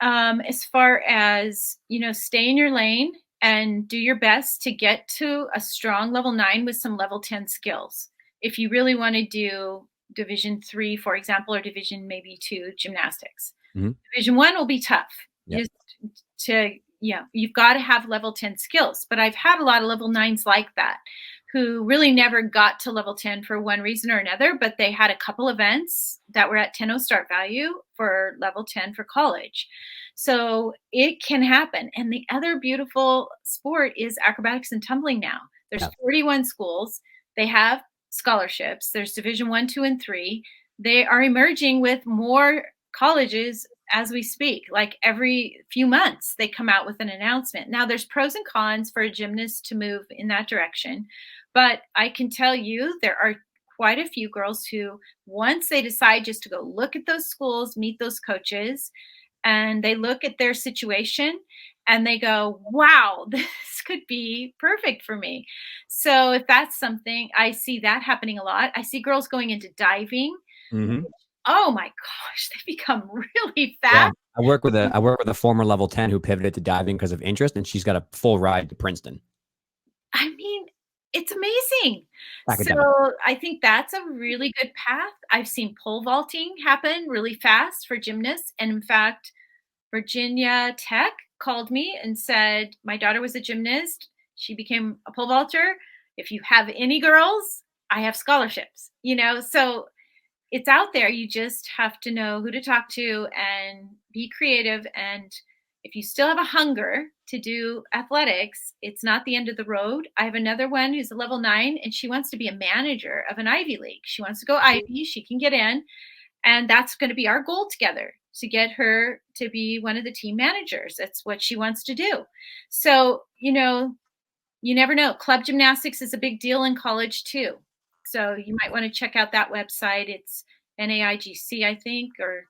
as far as, stay in your lane and do your best to get to a strong level 9 with some level 10 skills. If you really want to do Division 3, for example, or Division maybe 2 gymnastics. Mm-hmm. Division 1 will be tough. Yeah. You've got to have level 10 skills. But I've had a lot of level 9s like that who really never got to level 10 for one reason or another, but they had a couple events that were at 10.0 start value for level 10 for college. So it can happen. And the other beautiful sport is acrobatics and tumbling now. There's 41 schools. They have scholarships. There's Division 1, 2, and 3. They are emerging with more colleges as we speak. Like every few months, they come out with an announcement. Now, there's pros and cons for a gymnast to move in that direction. But I can tell you there are quite a few girls who, once they decide just to go look at those schools, meet those coaches, and they look at their situation and they go, wow, this could be perfect for me. So if that's something, I see that happening a lot. I see girls going into diving. Hmm. Oh my gosh, they become really Yeah. fast. I work with a former level 10 who pivoted to diving because of interest, and she's got a full ride to Princeton. I mean, it's amazing. So Academic. I think that's a really good path. I've seen pole vaulting happen really fast for gymnasts. And in fact, Virginia Tech called me and said, my daughter was a gymnast. She became a pole vaulter. If you have any girls, I have scholarships, so it's out there. You just have to know who to talk to and be creative. And if you still have a hunger to do athletics, it's not the end of the road. I have another one who's a level 9, and she wants to be a manager of an Ivy League. She wants to go Ivy. She can get in. And that's going to be our goal together, to get her to be one of the team managers. That's what she wants to do. So, you never know. Club gymnastics is a big deal in college too. So you might want to check out that website. It's NAIGC, I think, or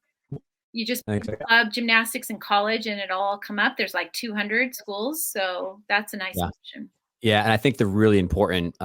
you just Thanks. club gymnastics in college and it'll all come up. There's like 200 schools. So that's a nice Yeah. option. Yeah. And I think the really important,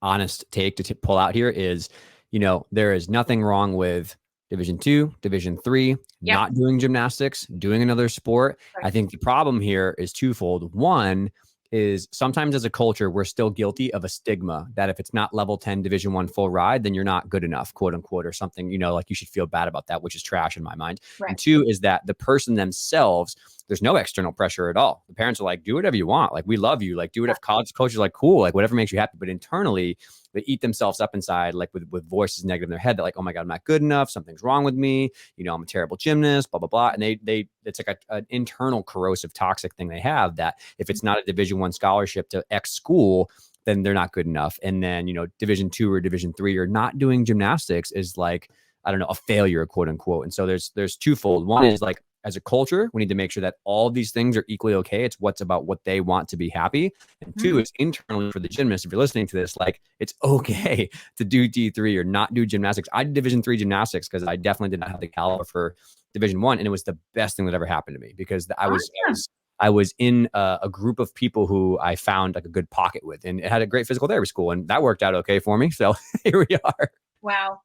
honest take to pull out here is, there is nothing wrong with Division 2, Division 3, Yep. not doing gymnastics, doing another sport. Right. I think the problem here is twofold. One is sometimes as a culture, we're still guilty of a stigma that if it's not level 10 Division 1 full ride, then you're not good enough, quote unquote, or something, like you should feel bad about that, which is trash in my mind. Right. And two is that the person themselves, there's no external pressure at all. The parents are like, do whatever you want. Like, we love you. Like, do whatever. College coaches are like, cool, like whatever makes you happy. But internally, they eat themselves up inside, like with voices negative in their head. They're like, oh my God, I'm not good enough. Something's wrong with me. I'm a terrible gymnast, blah, blah, blah. And it's like an internal corrosive toxic thing they have, that if it's not a Division 1 scholarship to X school, then they're not good enough. And then, Division 2 or Division 3 or not doing gymnastics is like, I don't know, a failure, quote unquote. And so there's twofold. One is like, as a culture, we need to make sure that all these things are equally okay. It's what's about what they want to be happy. And two is internally for the gymnast. If you're listening to this, like, it's okay to do D3 or not do gymnastics. I did Division 3 gymnastics because I definitely did not have the caliber for Division 1, and it was the best thing that ever happened to me because I was in a group of people who I found like a good pocket with, and it had a great physical therapy school, and that worked out okay for me. So here we are. Wow.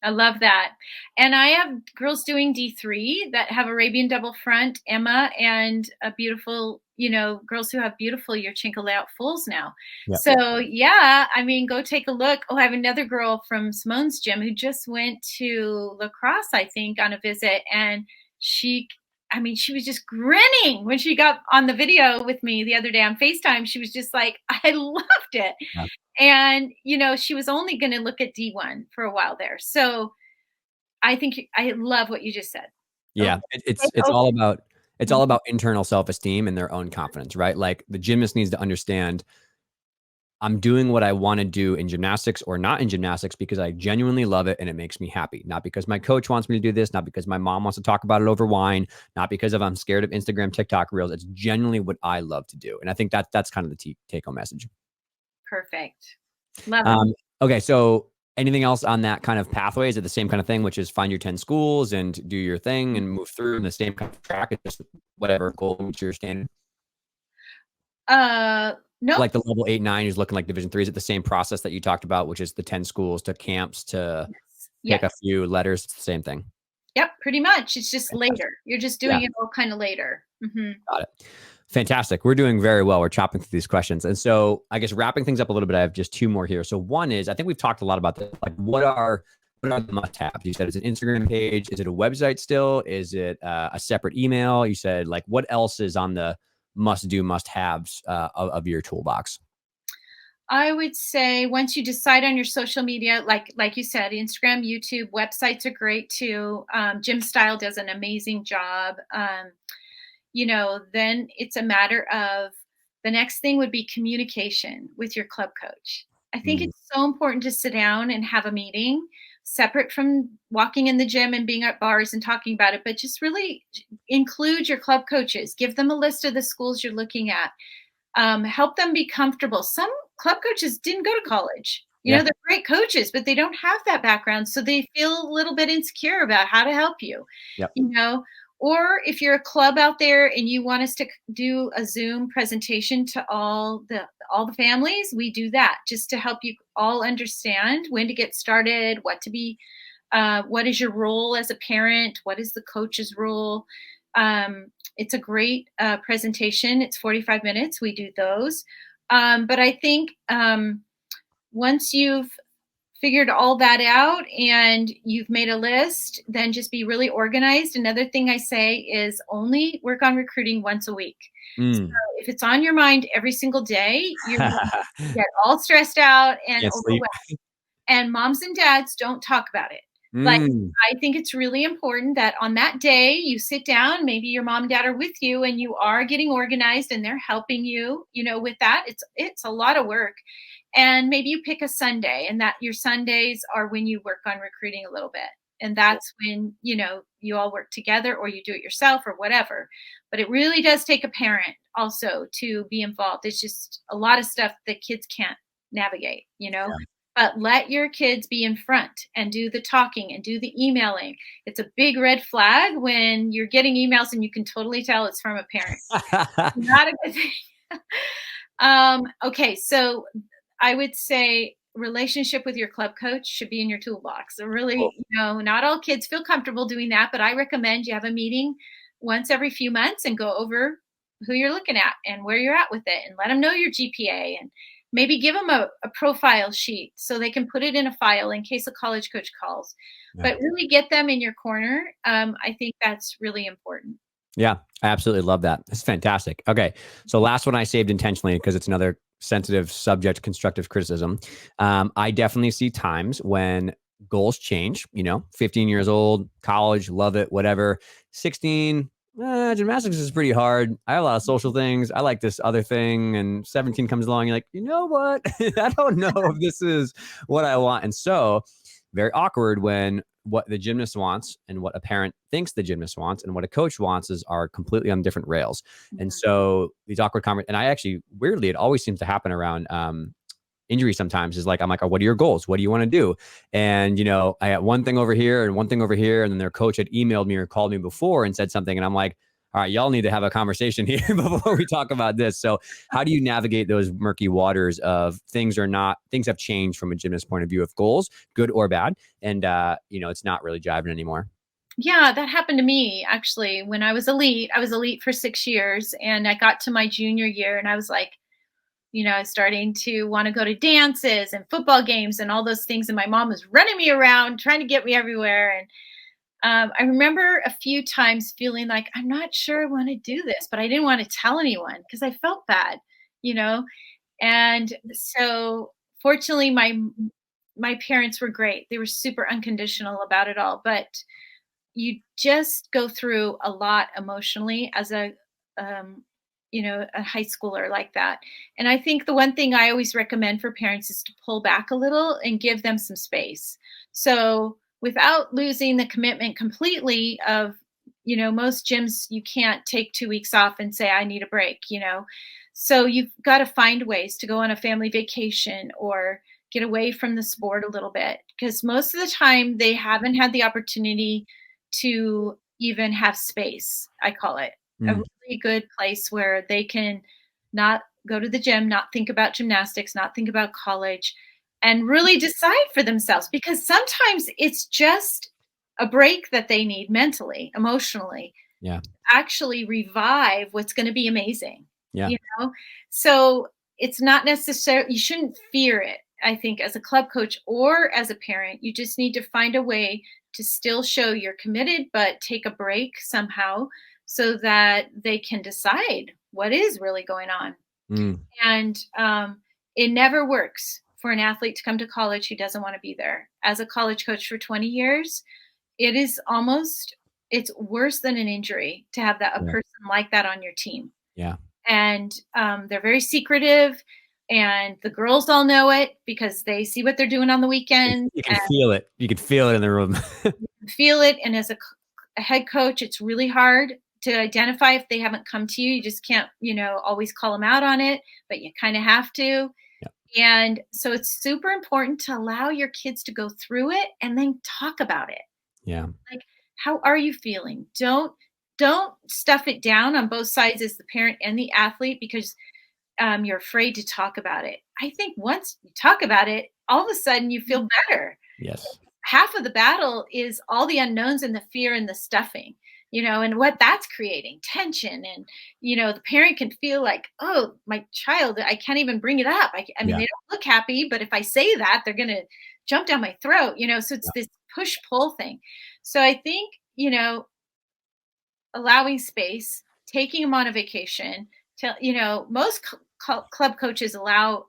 I love that. And I have girls doing D3 that have Arabian double front, Emma, and a beautiful, girls who have beautiful Yurchenko layout fulls now. Yep. So yeah, I mean, go take a look. Oh, I have another girl from Simone's gym who just went to lacrosse, I think, on a visit. And she was just grinning when she got on the video with me the other day on FaceTime. She was just like, I loved it. Yeah. And, she was only going to look at D1 for a while there. So I think I love what you just said. Yeah. It's all about internal self-esteem and their own confidence, right? Like, the gymnast needs to understand, I'm doing what I want to do in gymnastics or not in gymnastics because I genuinely love it and it makes me happy. Not because my coach wants me to do this, not because my mom wants to talk about it over wine, not because I'm scared of Instagram, TikTok reels. It's genuinely what I love to do. And I think that's kind of the take-home message. Perfect. Love it. Okay. So anything else on that kind of pathway? Is it the same kind of thing, which is find your 10 schools and do your thing and move through in the same kind of track? It's just whatever goal meets your standard. No. Like the level 8, 9 is looking like Division 3. Is it the same process that you talked about, which is the 10 schools to camps to pick a few letters? It's the same thing. Yep. Pretty much. It's just later. You're just doing it all kind of later. Mm-hmm. Got it. Fantastic. We're doing very well. We're chopping through these questions. And so I guess wrapping things up a little bit, I have just two more here. So one is, I think we've talked a lot about this. Like, what are the must-haves? You said it's an Instagram page. Is it a website still? Is it a separate email? You said, like, what else is on the must-do, must-haves of your toolbox? I would say once you decide on your social media, like you said, Instagram, YouTube, websites are great too. Gym Style does an amazing job. Then it's a matter of, the next thing would be communication with your club coach. I think it's so important to sit down and have a meeting separate from walking in the gym and being at bars and talking about it, but just really include your club coaches, give them a list of the schools you're looking at, help them be comfortable. Some club coaches didn't go to college. You know, they're great coaches, but they don't have that background. So they feel a little bit insecure about how to help you, Yep. you know. Or if you're a club out there and you want us to do a Zoom presentation to all the families, we do that just to help you all understand when to get started, what is your role as a parent, what is the coach's role. It's a great presentation. It's 45 minutes. We do those. But I think once you've figured all that out and you've made a list, then just be really organized. Another thing I say is only work on recruiting once a week. So if it's on your mind every single day, you're going to get all stressed out and Can't sleep. overwhelmed. And moms and dads don't talk about it. Like, I think it's really important that on that day you sit down, maybe your mom and dad are with you and you are getting organized and they're helping you, with that. It's a lot of work. And maybe you pick a Sunday and that your Sundays are when you work on recruiting a little bit. And that's when, you all work together or you do it yourself or whatever. But it really does take a parent also to be involved. It's just a lot of stuff that kids can't navigate, Yeah. But let your kids be in front and do the talking and do the emailing. It's a big red flag when you're getting emails and you can totally tell it's from a parent. Not a good thing. Okay, so I would say relationship with your club coach should be in your toolbox. So really, not all kids feel comfortable doing that, but I recommend you have a meeting once every few months and go over who you're looking at and where you're at with it and let them know your GPA and maybe give them a profile sheet so they can put it in a file in case a college coach calls. Yeah. But really get them in your corner. I think that's really important. Yeah, I absolutely love that. It's fantastic. Okay. So last one I saved intentionally because it's another sensitive subject, constructive criticism. I definitely see times when goals change, 15 years old, college, love it, whatever. 16, gymnastics is pretty hard. I have a lot of social things. I like this other thing. And 17 comes along. You're like, you know what? I don't know if this is what I want. And so very awkward when what the gymnast wants and what a parent thinks the gymnast wants and what a coach wants are completely on different rails. Mm-hmm. And so these awkward conversations, and I actually, weirdly, it always seems to happen around injury sometimes is like, I'm like, oh, what are your goals? What do you want to do? And, I got one thing over here and one thing over here. And then their coach had emailed me or called me before and said something. And I'm like, all right, y'all need to have a conversation here before we talk about this. So how do you navigate those murky waters of things have changed from a gymnast point of view of goals, good or bad. And, it's not really jiving anymore. Yeah, that happened to me actually when I was elite. I was elite for 6 years and I got to my junior year and I was like, starting to want to go to dances and football games and all those things. And my mom was running me around, trying to get me everywhere. And I remember a few times feeling like, I'm not sure I want to do this, but I didn't want to tell anyone because I felt bad, And so fortunately, my parents were great. They were super unconditional about it all. But you just go through a lot emotionally as a high schooler like that. And I think the one thing I always recommend for parents is to pull back a little and give them some space. So without losing the commitment completely of, most gyms, you can't take 2 weeks off and say, I need a break, So you've got to find ways to go on a family vacation or get away from the sport a little bit because most of the time they haven't had the opportunity to even have space, I call it. A really good place where they can not go to the gym, not think about gymnastics, not think about college, and really decide for themselves. Because sometimes it's just a break that they need mentally, emotionally. Yeah. Actually revive what's going to be amazing. Yeah. So it's not necessarily, you shouldn't fear it, I think, as a club coach or as a parent. You just need to find a way to still show you're committed, but take a break somehow so that they can decide what is really going on. And it never works for an athlete to come to college who doesn't want to be there. As a college coach for 20 years, it's worse than an injury to have a person like that on your team. Yeah. And they're very secretive. And the girls all know it because they see what they're doing on the weekend. You can feel it. You can feel it in the room. You can feel it. And as a head coach, it's really hard to identify if they haven't come to you. You just can't, always call them out on it, but you kind of have to. Yeah. And so it's super important to allow your kids to go through it and then talk about it. Yeah. Like, how are you feeling? Don't stuff it down on both sides as the parent and the athlete because you're afraid to talk about it. I think once you talk about it, all of a sudden you feel better. Yes. Half of the battle is all the unknowns and the fear and the stuffing, and what that's creating tension. And, the parent can feel like, oh, my child, I can't even bring it up. I mean, Yeah. they don't look happy, but if I say that, they're going to jump down my throat, so it's this push pull thing. So I think, allowing space, taking them on a vacation, most club coaches allow,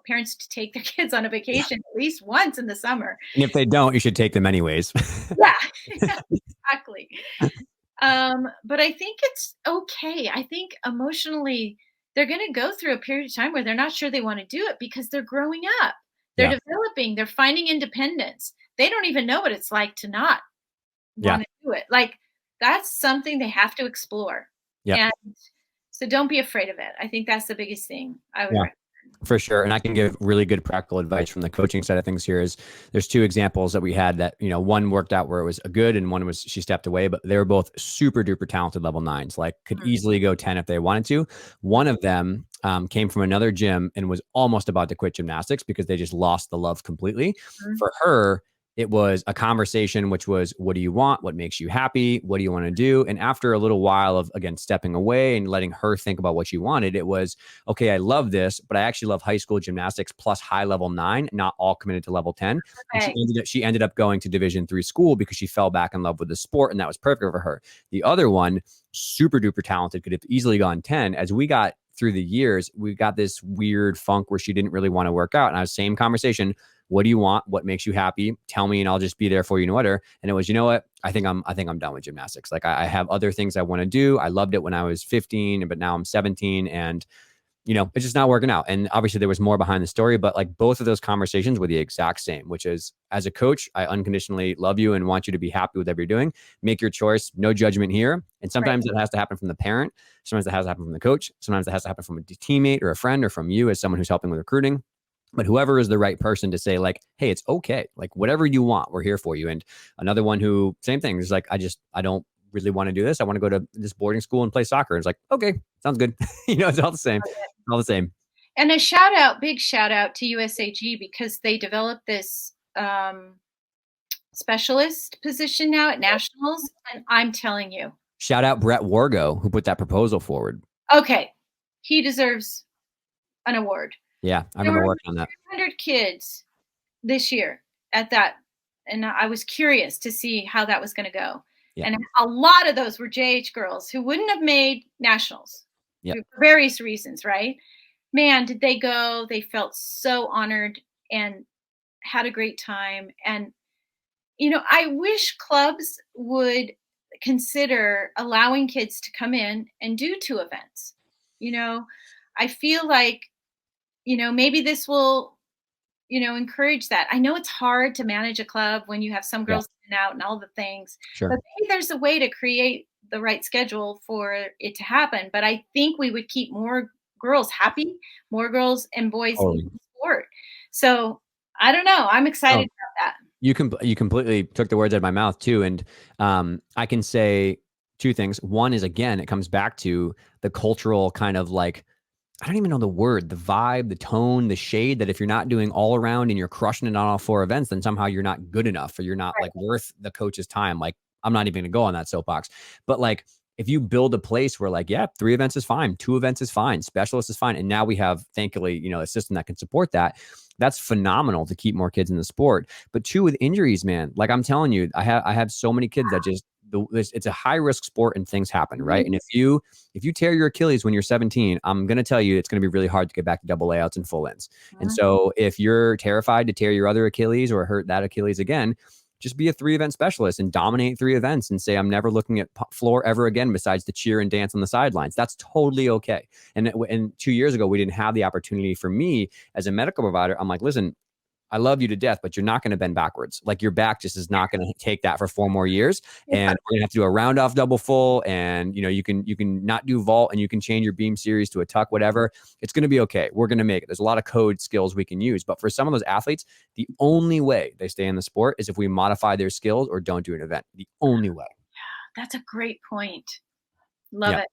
parents to take their kids on a Yeah. vacation at least once in the summer. And if they don't, you should take them anyways. Yeah, exactly. But I think it's okay. I think emotionally, they're going to go through a period of time where they're not sure they want to do it because they're growing up. They're Yeah. developing, they're finding independence. They don't even know what it's like to not Yeah. want to do it. Like, that's something they have to explore. Yeah. And so don't be afraid of it. I think that's the biggest thing I would recommend. For sure. And I can give really good practical advice from the coaching side of things here is there's two examples that we had that, one worked out where it was a good and one was she stepped away, but they were both super duper talented level 9s, like could easily go 10 if they wanted to. One of them came from another gym and was almost about to quit gymnastics because they just lost the love completely. For her, it was a conversation, which was, what do you want? What makes you happy? What do you want to do? And after a little while of, again, stepping away and letting her think about what she wanted, it was, okay, I love this, but I actually love high school gymnastics plus high level 9, not all committed to level 10. Okay. And she ended up going to Division 3 school because she fell back in love with the sport, and that was perfect for her. The other one, super duper talented, could have easily gone 10. As we got through the years, we got this weird funk where she didn't really want to work out. And I was same conversation. What do you want? What makes you happy? Tell me, and I'll just be there for you, no matter. And it was, you know what? I think I'm done with gymnastics. Like I have other things I want to do. I loved it when I was 15, but now I'm 17, and it's just not working out. And obviously there was more behind the story, but like both of those conversations were the exact same, which is, as a coach, I unconditionally love you and want you to be happy with whatever you're doing. Make your choice. No judgment here. And sometimes it has to happen from the parent. Sometimes it has to happen from the coach. Sometimes it has to happen from a teammate or a friend or from you as someone who's helping with recruiting. But whoever is the right person to say like, hey, it's okay. Like whatever you want, we're here for you. And another one who, same thing, is like, I don't really want to do this. I want to go to this boarding school and play soccer. And it's like, okay, sounds good. It's all the same. All the same. And big shout out to USAG because they developed this specialist position now at nationals. And I'm telling you. Shout out Brett Wargo, who put that proposal forward. Okay. He deserves an award. Yeah, I remember working on that. 100 kids this year at that. And I was curious to see how that was going to go. Yeah. And a lot of those were JH girls who wouldn't have made nationals for various reasons, right? Man, did they go. They felt so honored and had a great time. And, I wish clubs would consider allowing kids to come in and do 2 events. I feel like, maybe this will, encourage that. I know it's hard to manage a club when you have some girls in and out and all the things, but maybe there's a way to create the right schedule for it to happen. But I think we would keep more girls happy, more girls and boys in the sport. So I don't know. I'm excited about that. You completely took the words out of my mouth too. And I can say 2 things. One is, again, it comes back to the cultural kind of like, I don't even know the word, the vibe, the tone, the shade, that if you're not doing all around and you're crushing it on all 4 events, then somehow you're not good enough or you're not like worth the coach's time. Like, I'm not even going to go on that soapbox. But like, if you build a place where like, 3 events is fine, 2 events is fine, specialist is fine. And now we have, thankfully, a system that can support that. That's phenomenal to keep more kids in the sport. But 2, with injuries, man, like I'm telling you, I have so many kids that just, it's a high risk sport and things happen, right? And if you tear your Achilles when you're 17, I'm going to tell you, it's going to be really hard to get back to double layouts and full ins. And so if you're terrified to tear your other Achilles or hurt that Achilles again, just be a 3 event specialist and dominate 3 events and say, I'm never looking at floor ever again besides to cheer and dance on the sidelines. That's totally okay. And 2 years ago, we didn't have the opportunity for me as a medical provider. I'm like, listen, I love you to death, but you're not going to bend backwards. Like your back just is not going to take that for 4 more years. And we're gonna have to do a round off double full. And you can not do vault, and you can change your beam series to a tuck, whatever. It's going to be okay. We're going to make it. There's a lot of code skills we can use. But for some of those athletes, the only way they stay in the sport is if we modify their skills or don't do an event. The only way. That's a great point. Love it.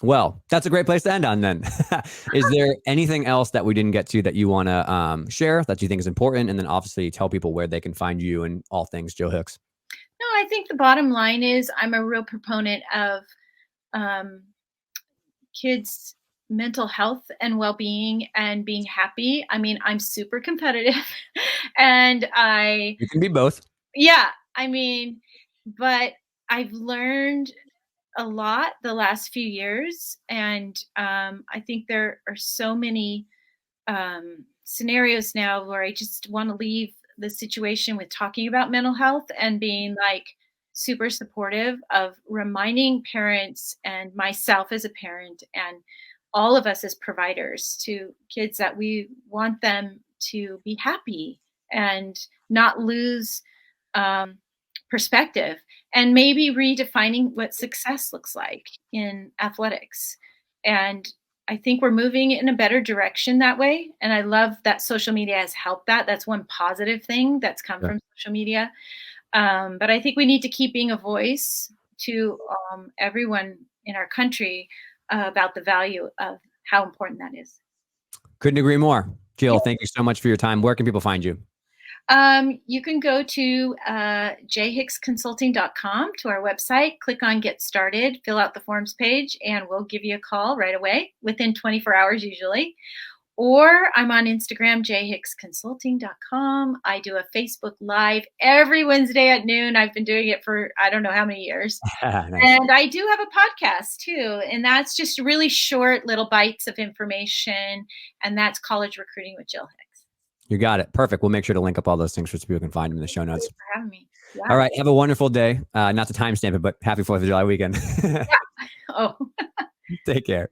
Well, that's a great place to end on then. Is there anything else that we didn't get to that you want to share that you think is important? And then obviously tell people where they can find you and all things Jill Hicks. No, I think the bottom line is I'm a real proponent of kids' mental health and well-being and being happy. I mean, I'm super competitive and You can be both. Yeah, I mean, but I've learned a lot the last few years, and I think there are so many scenarios now where I just want to leave the situation with talking about mental health and being like super supportive of reminding parents and myself as a parent and all of us as providers to kids that we want them to be happy and not lose perspective, and maybe redefining what success looks like in athletics. And I think we're moving in a better direction that way. And I love that social media has helped that. That's one positive thing that's come from social media. But I think we need to keep being a voice to everyone in our country about the value of how important that is. Couldn't agree more. Jill, thank you so much for your time. Where can people find you? You can go to jhicksconsulting.com, to our website, click on Get Started, fill out the forms page, and we'll give you a call right away, within 24 hours usually. Or I'm on Instagram, jhicksconsulting.com. I do a Facebook Live every Wednesday at noon. I've been doing it for I don't know how many years. Nice. And I do have a podcast too. And that's just really short little bites of information. And that's College Recruiting with Jill Hicks. You got it. Perfect. We'll make sure to link up all those things so people can find them in the show notes. Thanks for having me. Yeah. All right. Have a wonderful day. Not to timestamp it, but happy 4th of July weekend. Yeah. Oh. Take care.